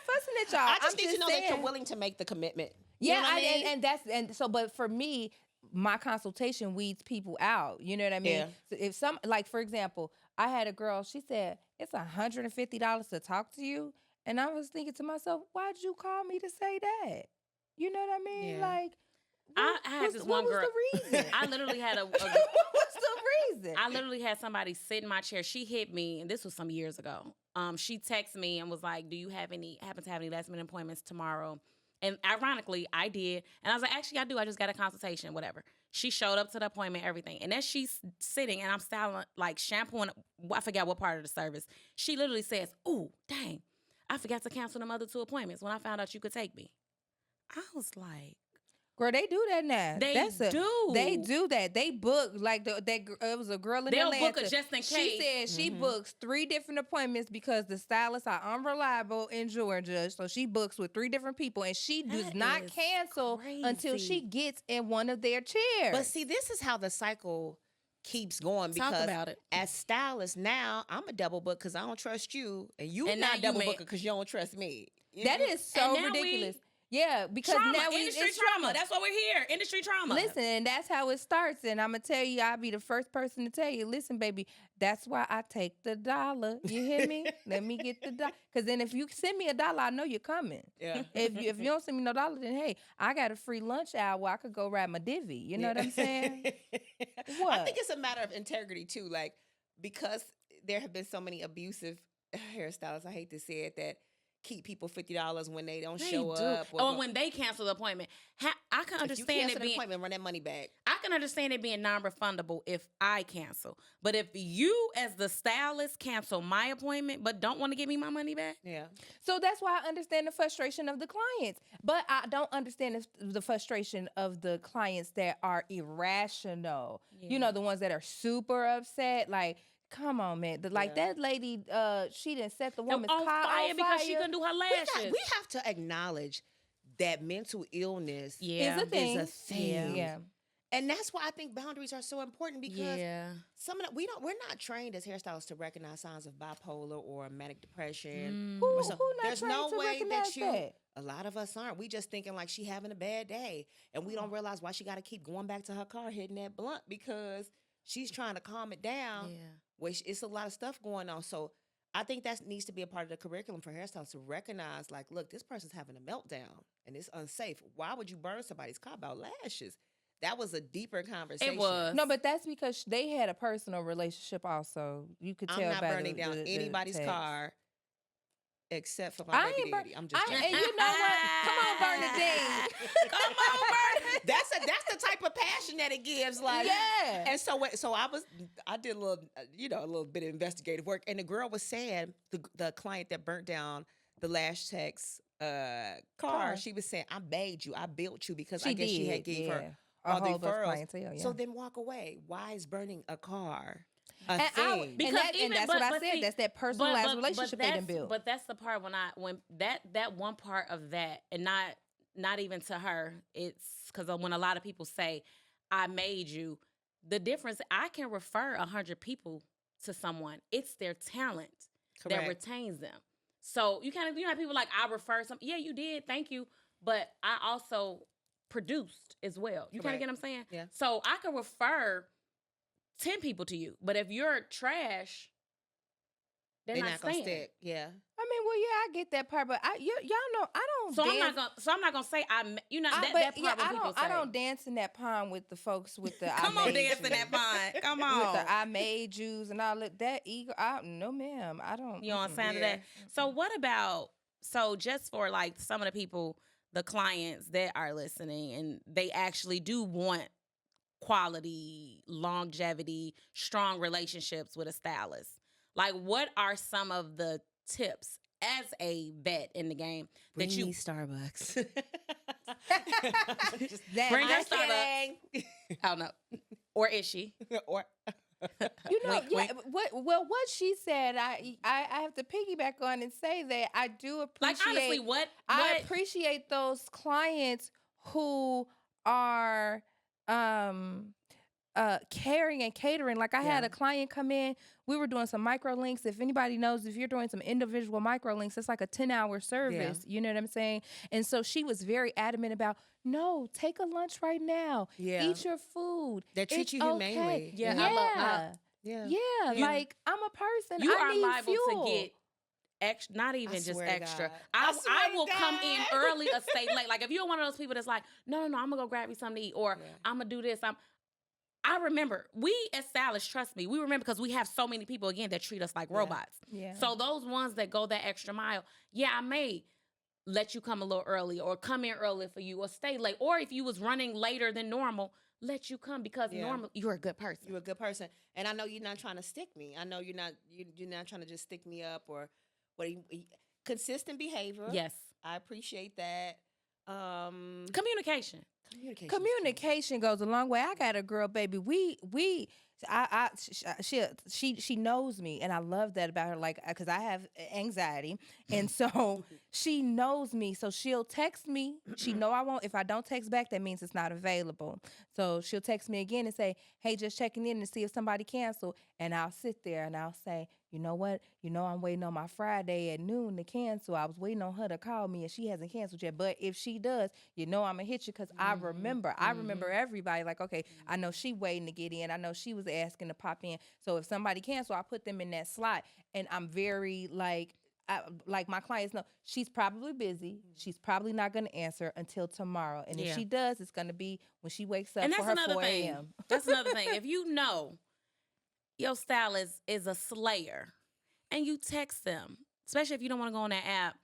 S3: fussing at y'all.
S2: I
S3: I'm
S2: just need to know
S3: saying,
S2: that you're willing to make the commitment. You
S3: Yeah,
S2: know what I mean?
S3: and so, but for me, my consultation weeds people out. You know what I mean?
S2: Yeah.
S3: So if like for example, I had a girl. She said it's $150 to talk to you, and I was thinking to myself, why'd you call me to say that? You know what I mean?
S2: Yeah.
S3: Like,
S1: I had this one
S3: what
S1: girl.
S3: was the reason?
S1: I literally had
S3: What's the reason?
S1: I literally had somebody sit in my chair. She hit me, and this was some years ago. She texted me and was like, "Do you happen to have any last minute appointments tomorrow?" And ironically, I did. And I was like, "Actually, I do. I just got a consultation, whatever." She showed up to the appointment, everything. And as she's sitting and I'm styling, like shampooing, I forgot what part of the service. She literally says, "Ooh, dang, I forgot to cancel them other 2 appointments when I found out you could take me." I was like,
S3: Girl, they do that now.
S1: They do.
S3: They do that. They book like it was a girl in
S1: they'll
S3: Atlanta.
S1: book it just in case.
S3: She said she books 3 different appointments because the stylists are unreliable in Georgia. So she books with 3 different people, and she does
S1: That
S3: not
S1: is
S3: cancel until
S1: crazy.
S3: she gets in one of their chairs.
S2: But see, this is how the cycle keeps going
S1: Talk
S2: because
S1: about it.
S2: as stylists now, I'm a double book because I don't trust you, and you
S1: And now
S2: not
S1: you
S2: double
S1: may-
S2: booker because you don't trust me.
S3: that is so
S1: And now
S3: ridiculous. Yeah, because
S1: Trauma,
S3: now
S1: industry
S3: it's
S1: trauma. That's why we're here. Industry trauma.
S3: Listen, and that's how it starts. And I'm gonna tell you, I'll be the first person to tell you, listen, baby, that's why I take the dollar. You hear me? Let me get the dollar. Because then if you send me $1, I know you're coming.
S2: Yeah.
S3: If you don't send me no dollar, then hey, I got a free lunch hour. I could go ride my divvy. You know what I'm saying? What?
S2: I think it's a matter of integrity too. Like, because there have been so many abusive hairstylists, I hate to say it, that keep people $50 when they don't show up.
S1: Or when they cancel the appointment. I can
S2: if you
S1: understand
S2: cancel
S1: it
S2: the
S1: being
S2: appointment, run that money back.
S1: I can understand it being non-refundable if I cancel. But if you as the stylist cancel my appointment but don't want to give me my money back,
S2: Yeah.
S3: So that's why I understand the frustration of the clients. But I don't understand the frustration of the clients that are irrational. You know, the ones that are super upset. Like, come on, man. Like that lady, she didn't set the woman's
S1: on
S3: car
S1: fire
S3: on
S1: because she
S3: fire.
S1: couldn't do her lashes.
S2: We have to acknowledge that mental illness
S1: Yeah.
S3: Is a thing.
S2: is a thing.
S3: Yeah.
S2: And that's why I think boundaries are so important, because
S1: Yeah.
S2: some of the, we're not trained as hairstylists to recognize signs of bipolar or manic depression.
S3: Who,
S2: or so-
S3: who not
S2: there's
S3: trained
S2: no
S3: to
S2: way
S3: recognize that?
S2: a lot of us aren't. We just thinking like she having a bad day, and we don't realize why she got to keep going back to her car hitting that blunt, because she's trying to calm it down.
S1: Yeah.
S2: Which it's a lot of stuff going on. So I think that needs to be a part of the curriculum for hairstylists to recognize, like, look, this person's having a meltdown and it's unsafe. Why would you burn somebody's car about lashes? That was a deeper conversation.
S1: It was.
S3: No, but that's because they had a personal relationship also. You could tell
S2: I'm not
S3: by
S2: burning down
S3: the
S2: anybody's
S3: text.
S2: car except for
S3: I
S2: my
S3: ain't
S2: baby
S3: burn-
S2: daddy. I'm just
S3: and
S2: joking.
S3: you know what? Come on, Bernadine.
S1: Come on, Bernadine.
S2: That's the type of passion that it gives. Like,
S3: Yeah.
S2: And so I did a little, a little bit of investigative work, and the girl was saying, the client that burnt down the Lash Tech's car, she was saying, I made you, I built you, because I guess she had gave her
S3: a
S2: all the
S3: whole bunch of
S2: referrals.
S3: clientele, yeah.
S2: So then walk away. Why is burning a car a
S3: And
S2: thing?
S1: Because
S3: that's what I said. That's that personalized relationship they done built.
S1: But that's the part when that one part of that, and not even to her, it's because when a lot of people say, I made you, the difference, I can refer 100 people to someone. It's their talent that retains them. So you kind of, have people like, I refer some, yeah, you did, thank you, but I also produced as well. You kind of get what I'm saying?
S2: Yeah.
S1: So I can refer 10 people to you, but if you're trash, they're not
S2: gonna
S1: staying.
S2: stick. Yeah.
S3: I mean, well, yeah, I get that part, but y'all know I don't.
S1: So
S3: dance.
S1: I'm not gonna say that part when people say.
S3: I don't dance in that pond with the folks with the.
S1: Come
S3: I
S1: on,
S3: made
S1: dance
S3: you.
S1: in that pond. Come
S3: With
S1: on.
S3: the I made yous and all that ego. No, ma'am, I don't.
S1: You on sound of that? So what about, just for like some of the people, the clients that are listening, and they actually do want quality, longevity, strong relationships with a stylist. Like, what are some of the tips as a vet in the game
S2: Bring
S1: that you
S2: me Starbucks.
S1: bring her
S2: I'm
S1: Starbucks?
S2: kidding.
S1: I don't know. Or is she?
S2: Or
S3: You know,
S1: Wink,
S3: yeah.
S1: wink.
S3: What she said, I have to piggyback on and say that I do appreciate.
S1: Like, honestly, what?
S3: I appreciate those clients who are caring and catering. Like I had a client come in, we were doing some micro links. If anybody knows, if you're doing some individual micro links, it's like a 10-hour service. You know what I'm saying? And so she was very adamant about, no, take a lunch right now.
S2: Yeah.
S3: Eat your food.
S2: They treat
S3: It's
S2: you humanely.
S3: Okay.
S1: Yeah.
S3: Yeah.
S1: You-
S3: Like I'm a person.
S1: You
S3: I
S1: are
S3: need
S1: liable
S3: fuel.
S1: to get extra, not even just
S2: swear to
S1: extra.
S2: God.
S1: I
S2: swear to
S1: will come in
S2: God.
S1: early or stay late. Like if you're one of those people that's like, no, I'm gonna go grab me something to eat, or I'm gonna do this. I remember, we as stylists, trust me, we remember because we have so many people, again, that treat us like robots.
S3: Yeah.
S1: So those ones that go that extra mile, I may let you come a little early or come in early for you or stay late. Or if you was running later than normal, let you come because normal, you're a good person.
S2: You're a good person, and I know you're not trying to stick me. I know you're not trying to just stick me up or what. Consistent behavior.
S1: Yes.
S2: I appreciate that.
S1: Communication.
S3: Communication goes a long way. I got a girl, baby. She knows me, and I love that about her. Like, because I have anxiety, and so she knows me. So she'll text me. She know I won't. If I don't text back, that means it's not available. So she'll text me again and say, "Hey, just checking in to see if somebody canceled." And I'll sit there and I'll say, "You know what? You know I'm waiting on my Friday at noon to cancel. I was waiting on her to call me, and she hasn't canceled yet. But if she does, you know I'm gonna hit you because I remember. I remember everybody. Like, okay, I know she waiting to get in. I know she was asking to pop in. So if somebody cancel, I put them in that slot. And I'm very like my clients know she's probably busy. She's probably not going to answer until tomorrow. And if she does, it's going to be when she wakes up
S1: And
S3: for
S1: that's
S3: her
S1: another
S3: 4
S1: thing.
S3: a.m.
S1: That's another thing. If you know your stylist is a slayer and you text them, especially if you don't want to go on that app,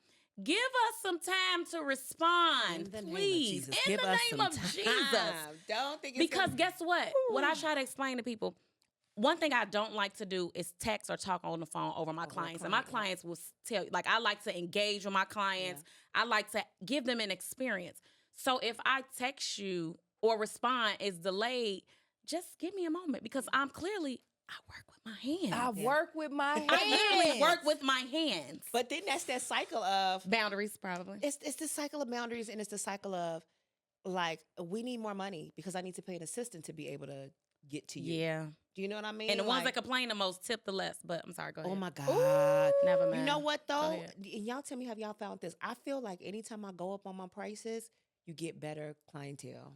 S1: give us some time to respond, please. In the name of Jesus.
S2: Don't think it's
S1: Because guess what? What I try to explain to people, one thing I don't like to do is text or talk on the phone over my clients. And my clients will tell you, like, I like to engage with my clients. Yeah. I like to give them an experience. So if I text you or respond is delayed, just give me a moment because I work with my hands.
S3: I work with my hands.
S1: I literally work with my hands.
S2: But then that's that cycle of
S1: boundaries, probably.
S2: It's the cycle of boundaries, and it's the cycle of, like, we need more money because I need to pay an assistant to be able to get to you.
S1: Yeah.
S2: Do you know what I mean?
S1: And the ones that complain the most tip the less. But I'm sorry, go ahead.
S2: Oh my God.
S1: Ooh, never mind.
S2: You know what though? Y'all tell me, have y'all found this? I feel like anytime I go up on my prices, you get better clientele.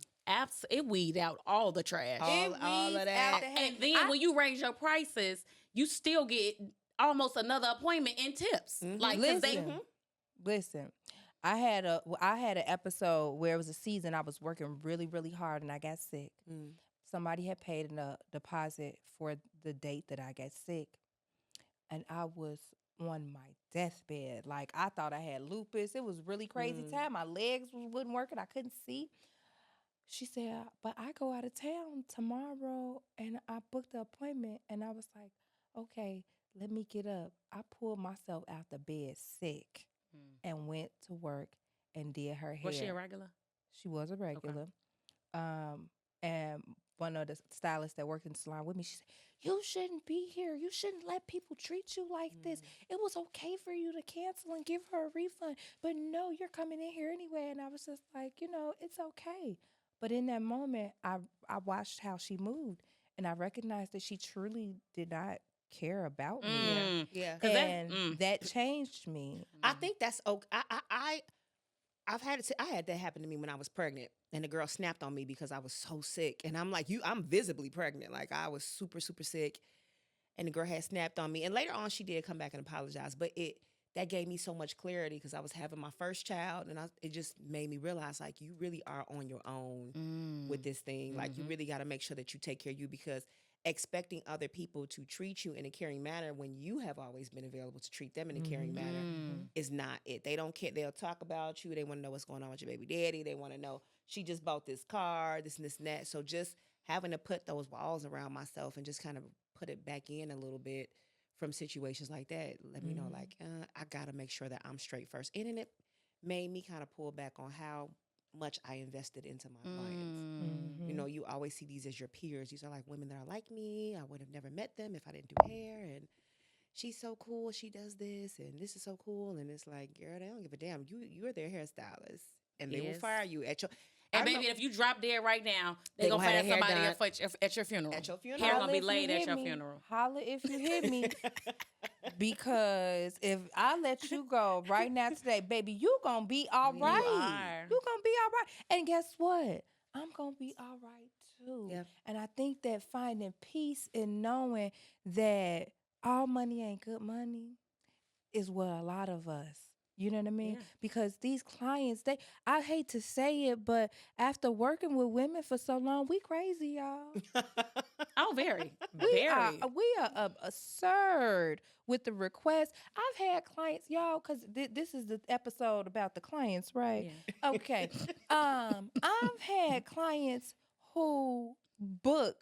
S1: It weed out all the trash.
S2: All of that.
S1: And then when you raise your prices, you still get almost another appointment in tips.
S3: Mm-hmm.
S1: Like,
S3: listen. I had an episode where it was a season I was working really, really hard and I got sick. Somebody had paid a deposit for the date that I got sick, and I was on my deathbed. Like, I thought I had lupus. It was really crazy time. My legs wasn't working. I couldn't see. She said, "But I go out of town tomorrow," and I booked the appointment. And I was like, "Okay, let me get up." I pulled myself out the bed sick and went to work and did her hair.
S1: Was she a regular?
S3: She was a regular. Okay. And one of the stylists that worked in the salon with me, she said, "You shouldn't be here. You shouldn't let people treat you like this. It was okay for you to cancel and give her a refund. But no, you're coming in here anyway." And I was just like, it's okay. But in that moment, I watched how she moved, and I recognized that she truly did not care about me.
S2: Yeah.
S3: And that changed me.
S2: I think that's okay. I had that happen to me when I was pregnant, and the girl snapped on me because I was so sick. And I'm like, I'm visibly pregnant. Like, I was super, super sick, and the girl had snapped on me. And later on, she did come back and apologize. But that gave me so much clarity because I was having my first child, and it just made me realize, like, you really are on your own with this thing. Like, you really got to make sure that you take care of you, because expecting other people to treat you in a caring manner when you have always been available to treat them in a caring manner is not it. They don't care. They'll talk about you. They want to know what's going on with your baby daddy. They want to know, she just bought this car, this and this and that. So just having to put those walls around myself and just kind of put it back in a little bit from situations like that, let me know, like, I got to make sure that I'm straight first. And then it made me kind of pull back on how much I invested into my clients. You always see these as your peers. These are like women that are like me. I would have never met them if I didn't do hair. And she's so cool. She does this, and this is so cool. And it's like, girl, they don't give a damn. You're their hairstylist, and they will fire you at your.
S1: And baby, if you drop dead right now, they're going to find somebody at your funeral.
S2: At your funeral.
S1: Hair going to be laid at your funeral.
S3: Holla if you hit me. Because if I let you go right now today, baby, you going to be all right. You going to be all right. And guess what? I'm going to be all right too. Yeah. And I think that finding peace in knowing that all money ain't good money is what a lot of us, you know what I mean? Yeah. Because these clients, I hate to say it, but after working with women for so long, we crazy, y'all.
S1: Oh, very.
S3: We are absurd with the requests. I've had clients, y'all, because this is the episode about the clients, right? Yeah. Okay. I've had clients who book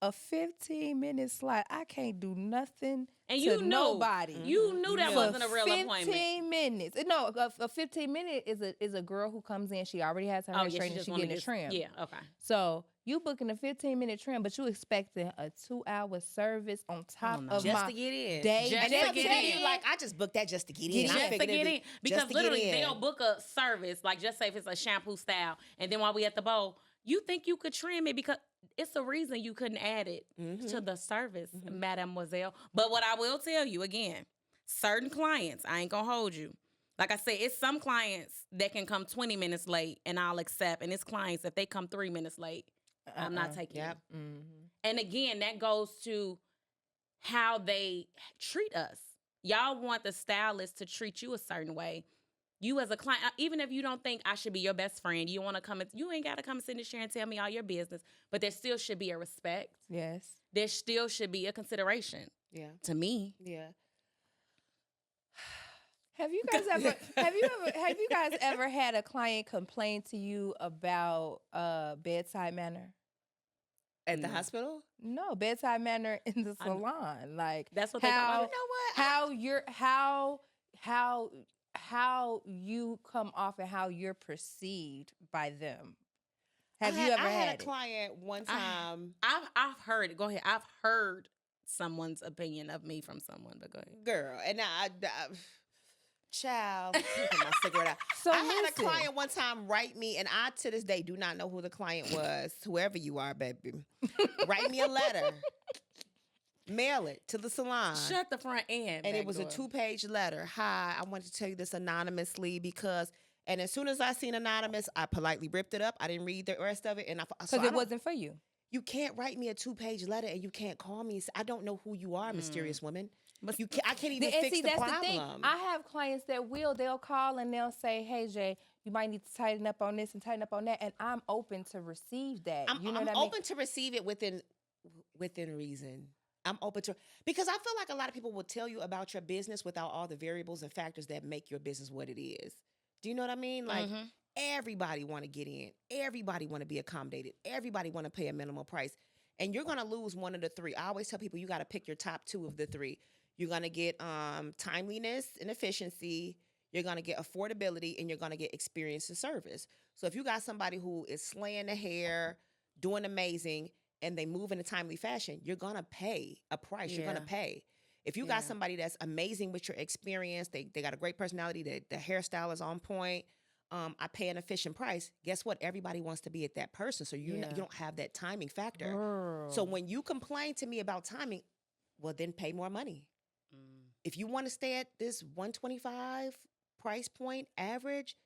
S3: a 15-minute slot. I can't do nothing
S1: And
S3: to
S1: you knew
S3: nobody.
S1: You knew that
S3: For
S1: wasn't a real
S3: 15
S1: appointment.
S3: minutes. No, a 15-minute is a girl who comes in. She already has her hair straightened. She getting a trim.
S1: Yeah, okay.
S3: So you booking a 15-minute trim, but you expecting a 2-hour service on top of
S2: just
S3: my
S2: to get in.
S3: day.
S1: Just
S2: And
S1: to
S2: they'll
S1: get
S2: tell
S1: in.
S2: you, like, I just booked that just to get in.
S1: Just to get in. Because literally,
S2: in.
S1: they'll book a service, like just say if it's a shampoo style, and then while we at the bowl, you think you could trim it because it's a reason you couldn't add it to the service, mademoiselle. But what I will tell you again, certain clients, I ain't gonna hold you. Like I said, it's some clients that can come 20 minutes late and I'll accept. And it's clients, if they come 3 minutes late, I'm not taking it. And again, that goes to how they treat us. Y'all want the stylist to treat you a certain way. You as a client, even if you don't think I should be your best friend, you want to come, you ain't got to come and sit in this chair and tell me all your business. But there still should be a respect.
S3: Yes.
S1: There still should be a consideration.
S2: Yeah.
S1: To me.
S2: Yeah.
S3: Have you guys ever had a client complain to you about bedside manner?
S2: At the hospital?
S3: No, bedside manner in the salon. Like
S1: that's what they call it.
S2: You know what?
S3: How you come off and how you're perceived by them. Have you ever
S2: I
S3: had
S2: a client one time.
S1: I've heard it. Go ahead. I've heard someone's opinion of me from someone, but go ahead.
S2: Girl, and child, my cigarette out.
S3: So
S2: I had a client one time write me, and I to this day do not know who the client was. Whoever you are, baby, write me a letter, mail it to the salon.
S1: Shut the front end.
S2: And it was a 2-page letter. Hi, I wanted to tell you this anonymously because. And as soon as I seen anonymous, I politely ripped it up. I didn't read the rest of it, and
S3: because it wasn't for you.
S2: You can't write me a 2-page letter, and you can't call me. I don't know who you are, mysterious woman. I can't even fix the problem.
S3: The thing. I have clients that they'll call and they'll say, "Hey Jay, you might need to tighten up on this and tighten up on that," and I'm open to receive that.
S2: I'm open to receive it within reason. I'm open to, because I feel like a lot of people will tell you about your business without all the variables and factors that make your business what it is. Do you know what I mean? Like everybody want to get in. Everybody want to be accommodated. Everybody want to pay a minimal price. And you're going to lose one of the three. I always tell people you got to pick your top 2 of the 3. You're going to get timeliness and efficiency. You're going to get affordability, and you're going to get experience and service. So if you got somebody who is slaying the hair, doing amazing, and they move in a timely fashion, you're going to pay a price. You're going to pay. If you got somebody that's amazing with your experience, they got a great personality, the hairstyle is on point, I pay an efficient price, guess what? Everybody wants to be at that person, so you don't have that timing factor. Girl. So when you complain to me about timing, well, then pay more money. If you want to stay at this $125 price point average,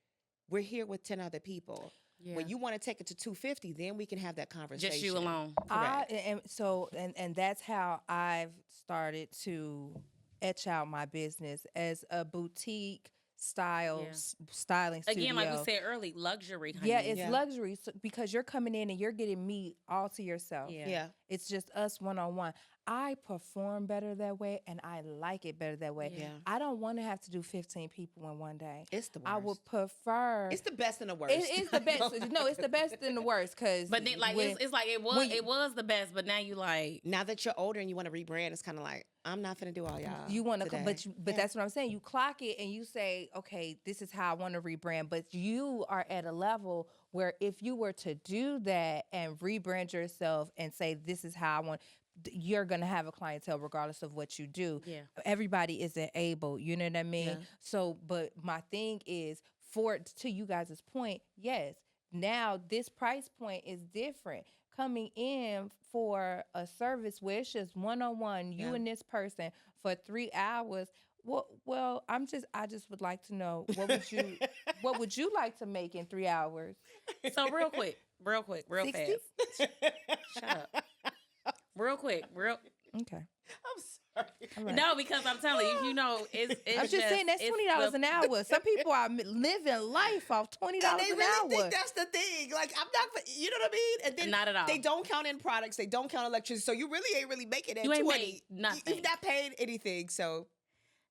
S2: we're here with 10 other people. Yeah. When you want to take it to $250, then we can have that conversation.
S1: Just you alone.
S3: Correct. And that's how I've started to etch out my business as a boutique styling studio.
S1: Again, like we said earlier, luxury. Honey.
S3: Yeah, it's luxury because you're coming in and you're getting me all to yourself.
S2: Yeah.
S3: It's just us one-on-one. I perform better that way, and I like it better that way. Yeah. I don't want to have to do 15 people in one day.
S2: It's the worst.
S3: I would prefer.
S2: It's the best and the worst.
S3: It is the best. No, it's the best and the worst.
S1: But then, like, it's like it was the best, but now you like.
S2: Now that you're older and you want to rebrand, it's kind of like, I'm not finna do all y'all.
S3: You want to, but that's what I'm saying. You clock it and you say, okay, this is how I want to rebrand. But you are at a level where if you were to do that and rebrand yourself and say, this is how I want, you're going to have a clientele regardless of what you do. Yeah. Everybody isn't able, you know what I mean? Yeah. So, but my thing is, to you guys' point, yes, now this price point is different. Coming in for a service where it's just one-on-one, you and this person for 3 hours. Well, I just would like to know what would you like to make in 3 hours?
S1: So real quick, real
S3: 60?
S1: fast. Shut up. Real quick,
S3: okay.
S2: I'm sorry.
S3: Right.
S1: No, because I'm telling you, it's
S3: I'm just saying that's $20 an hour. Some people are living life off $20 an hour.
S2: And they really think that's the thing. Like, I'm not, you know what I mean? And then
S1: not at all.
S2: They don't count in products. They don't count electricity. So you really ain't making that
S1: you
S2: 20.
S1: Ain't made nothing.
S2: You've not paid anything. So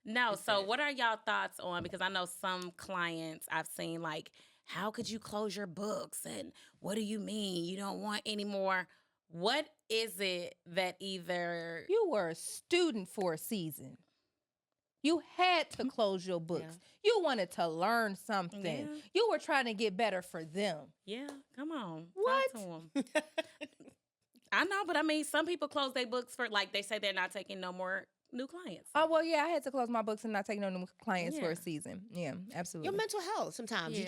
S1: no. So what are y'all thoughts on? Because I know some clients I've seen like, how could you close your books? And what do you mean you don't want any more? What is it that either
S3: You were a student for a season. You had to close your books. You wanted to learn something.
S1: Yeah.
S3: You were trying to get better for them.
S1: Yeah, come on.
S3: What?
S1: Talk to 'em. I know, but I mean, some people close their books for, like, they say they're not taking no more new clients.
S3: Oh, well, yeah, I had to close my books and not take no new clients for
S1: Yeah.
S3: a season. Yeah, absolutely.
S2: Your mental health. Sometimes
S1: Yeah.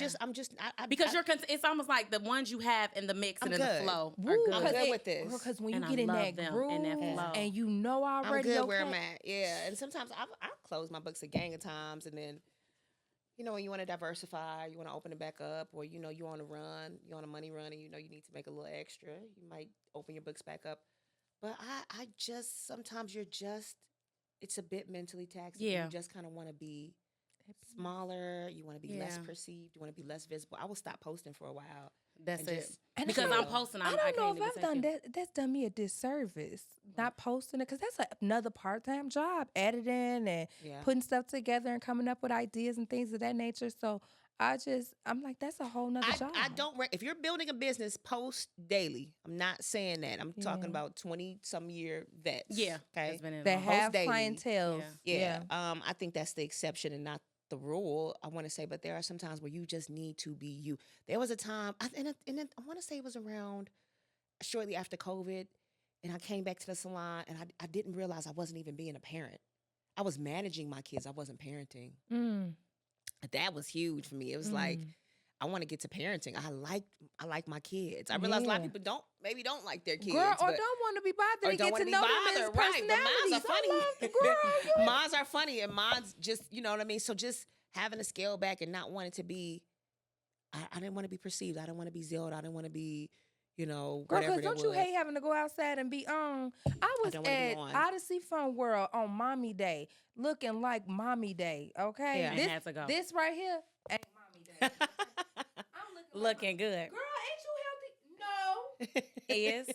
S1: Because it's almost like the ones you have in the mix
S2: I'm
S1: and in the
S2: good.
S1: flow are
S3: Woo,
S1: good.
S2: I'm good with this.
S3: Because when
S1: And
S3: you
S1: I
S3: get in
S1: love
S3: that
S1: them
S3: groove
S1: and that flow.
S3: and you know
S2: I'm
S3: already
S2: good
S3: okay.
S2: where I'm at. Yeah. And sometimes I've closed my books a gang of times, and then, when you want to diversify, you want to open it back up, or you're on a run, you're on a money run, and you need to make a little extra, you might open your books back up. But I just sometimes it's a bit mentally taxing.
S1: Yeah.
S2: You just kind of want to be smaller. You want to be less
S1: Yeah.
S2: perceived. You want to be less visible. I will stop posting for a while.
S1: That's
S2: and
S1: it.
S2: just
S1: Because
S2: chill.
S1: I'm posting,
S3: I
S1: I
S3: don't
S1: can't
S3: know
S1: even
S3: if I've
S1: take
S3: done
S1: it.
S3: that. That's done me a disservice. Not posting it, because that's another part-time job, editing and
S2: Yeah.
S3: putting stuff together and coming up with ideas and things of that nature. So I'm like, that's a whole nother job.
S2: I don't. If you're building a business, post daily. I'm not saying that. I'm talking
S3: Yeah.
S2: about 20-some year vets.
S1: Yeah.
S2: Okay.
S1: It's been in
S3: That
S1: long.
S3: have
S2: daily.
S3: clientele.
S2: Yeah. I think that's the exception and not the rule. I want to say, but there are some times where you just need to be you. There was a time, I want to say it was around shortly after COVID, and I came back to the salon, and I didn't realize I wasn't even being a parent. I was managing my kids. I wasn't parenting.
S3: Mm.
S2: That was huge for me. It was like, I want to get to parenting. I like my kids. I realize a lot of
S3: Yeah.
S2: people don't like their kids.
S3: Girl, or
S2: but-
S3: don't want to be bothered
S2: or
S3: to
S2: don't
S3: get
S2: wanna
S3: to
S2: be
S3: know them as
S2: bothered, right? But
S3: personalities.
S2: mines are funny.
S3: I love the girl.
S2: Mines are funny, and mines just, you know what I mean? So just having to scale back and not wanting to be, I didn't want to be perceived. I didn't want to be Zelda. I didn't want to be,
S3: Girl,
S2: whatever
S3: because
S2: that
S3: don't you
S2: was.
S3: hate having to go outside and be on? I was
S2: don't wanna be
S3: at
S2: on.
S3: Odyssey Fun World on Mommy Day, looking like Mommy Day. Okay,
S2: Yeah.
S1: And
S3: this
S1: had to go.
S3: this right here ain't Mommy Day. I'm looking
S1: Looking good.
S3: Like, girl, ain't you healthy? No.
S1: Is.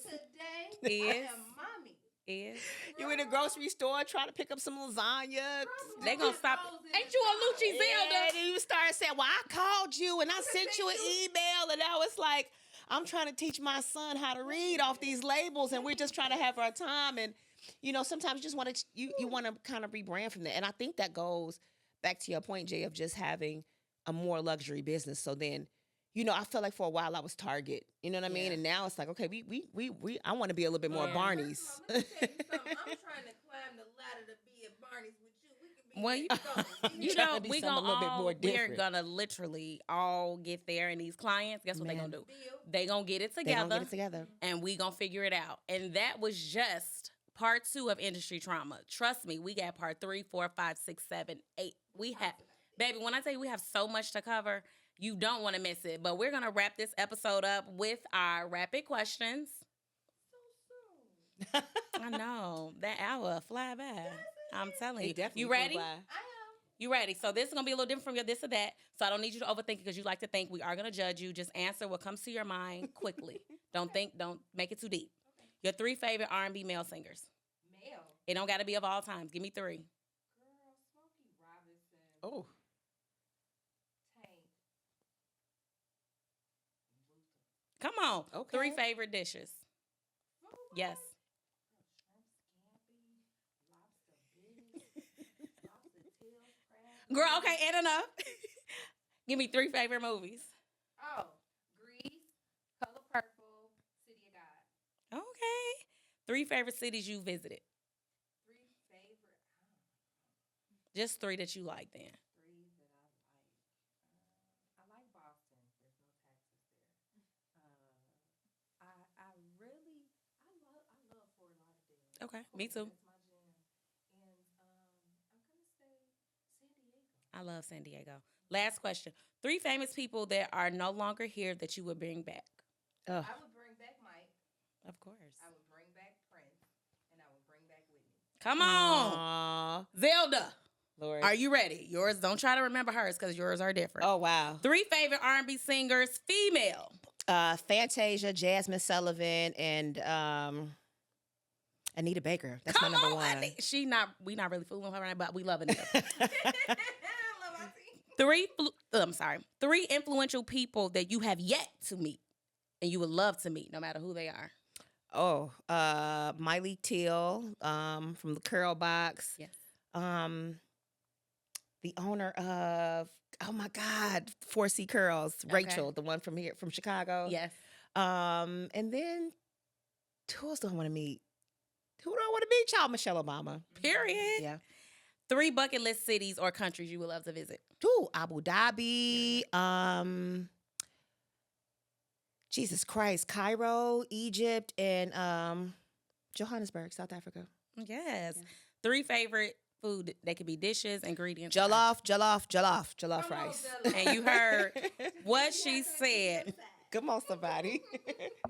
S3: Today
S1: Is.
S3: I am Mommy.
S1: Is.
S2: You in the grocery store trying to pick up some lasagna.
S1: They gonna stop. Ain't you a Lucci Zelda?
S2: Yeah, and you start saying, well, I called you and I sent you an email, and now it's like, I'm trying to teach my son how to read off these labels, and we're just trying to have our time. And, sometimes you just want to, you want to kind of rebrand from that. And I think that goes back to your point, Jay, of just having a more luxury business. So then, I felt like for a while I was Target, you know what I mean?
S1: Yeah.
S2: And now it's like, okay, I want to be a little bit more
S1: Yeah.
S2: Barney's.
S3: Let me tell you something. I'm trying to climb the ladder to be at Barney's with you. We can be
S1: Well,
S3: next door.
S1: You
S2: trying
S1: know,
S2: to be
S1: we
S2: something a
S1: gonna
S2: little bit more
S1: we're
S2: different.
S1: gonna literally all get there, and these clients, guess what they
S2: Man.
S1: gonna do? They gonna get it
S2: They
S1: together,
S2: gonna get it together.
S1: and we gonna figure it out. And that was just part 2 of industry trauma. Trust me, we got part 3, 4, 5, 6, 7, 8. We have, baby, when I tell you we have so much to cover, you don't want to miss it. But we're gonna wrap this episode up with our rapid questions. I know that hour fly by. I'm telling you.
S2: It definitely
S1: You
S2: flew
S1: ready?
S2: by.
S3: I am.
S1: You ready? So this is gonna be a little different from your this or that. So I don't need you to overthink it because you like to think. We are gonna judge you. Just answer what comes to your mind quickly. Don't make it too deep.
S3: Okay.
S1: Your 3 favorite R&B male singers.
S3: Male.
S1: It don't gotta be of all times. Give me 3.
S3: Girl, Smokey Robinson.
S2: Oh,
S3: Tank.
S1: Come on.
S2: Okay.
S1: 3 favorite dishes. Yes. Girl, okay, and enough. Give me 3 favorite movies.
S3: Oh, Grease, Color Purple, City of God.
S1: Okay. 3 favorite cities you visited.
S3: 3 favorite.
S1: Just 3 that you like then.
S3: 3 that I like. I like Boston. There's no taxes there. I love Fort Lauderdale.
S1: Okay, me too.
S3: That's my jam. And I'm gonna say San Diego.
S1: I love San Diego. Last question. 3 famous people that are no longer here that you would bring back.
S3: I would bring back Mike.
S1: Of course.
S3: I would bring back Prince, and I would bring back Whitney.
S1: Come on.
S2: Aw,
S1: Zelda.
S2: Lord.
S1: Are you ready? Yours, don't try to remember hers because yours are different.
S2: Oh, wow.
S1: 3 favorite R&B singers, female.
S2: Fantasia, Jasmine Sullivan, and Anita Baker. That's
S1: Come
S2: my number
S1: on,
S2: one.
S1: we not really fooling her right now, but we love Anita.
S3: I love Auntie.
S1: 3 influential people that you have yet to meet and you would love to meet, no matter who they are.
S2: Miley Teal, from the Curl Box.
S1: Yes.
S2: The owner of, oh my God, 4C Curls, Rachel, the one from here, from Chicago.
S1: Yes.
S2: And then who else do I want to meet? Who do I want to meet? Child, Michelle Obama.
S1: Period.
S2: Yeah.
S1: 3 bucket list cities or countries you would love to visit.
S2: Ooh, Abu Dhabi. Jesus Christ, Cairo, Egypt, and Johannesburg, South Africa.
S1: Yes. 3 favorite food. They could be dishes, ingredients.
S2: Jollof rice.
S1: And you heard what she said.
S2: Come on, somebody.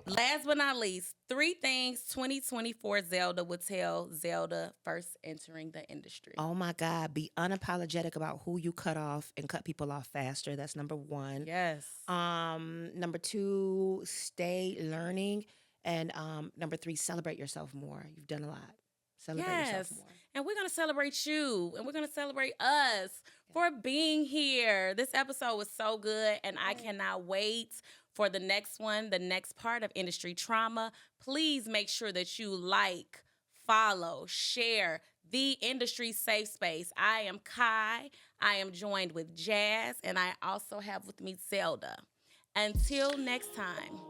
S1: Last but not least, 3 things 2024 Zelda would tell Zelda first entering the industry.
S2: Oh my God, be unapologetic about who you cut off and cut people off faster. That's number 1.
S1: Yes.
S2: Number 2, stay learning. And number 3, celebrate yourself more. You've done a lot. Celebrate yourself more.
S1: And we're going to celebrate you and we're going to celebrate us for being here. This episode was so good and I cannot wait for the next one, the next part of Industry Trauma. Please make sure that you like, follow, share The Industry Safe Space. I am Kai. I am joined with Jazz and I also have with me Zelda. Until next time.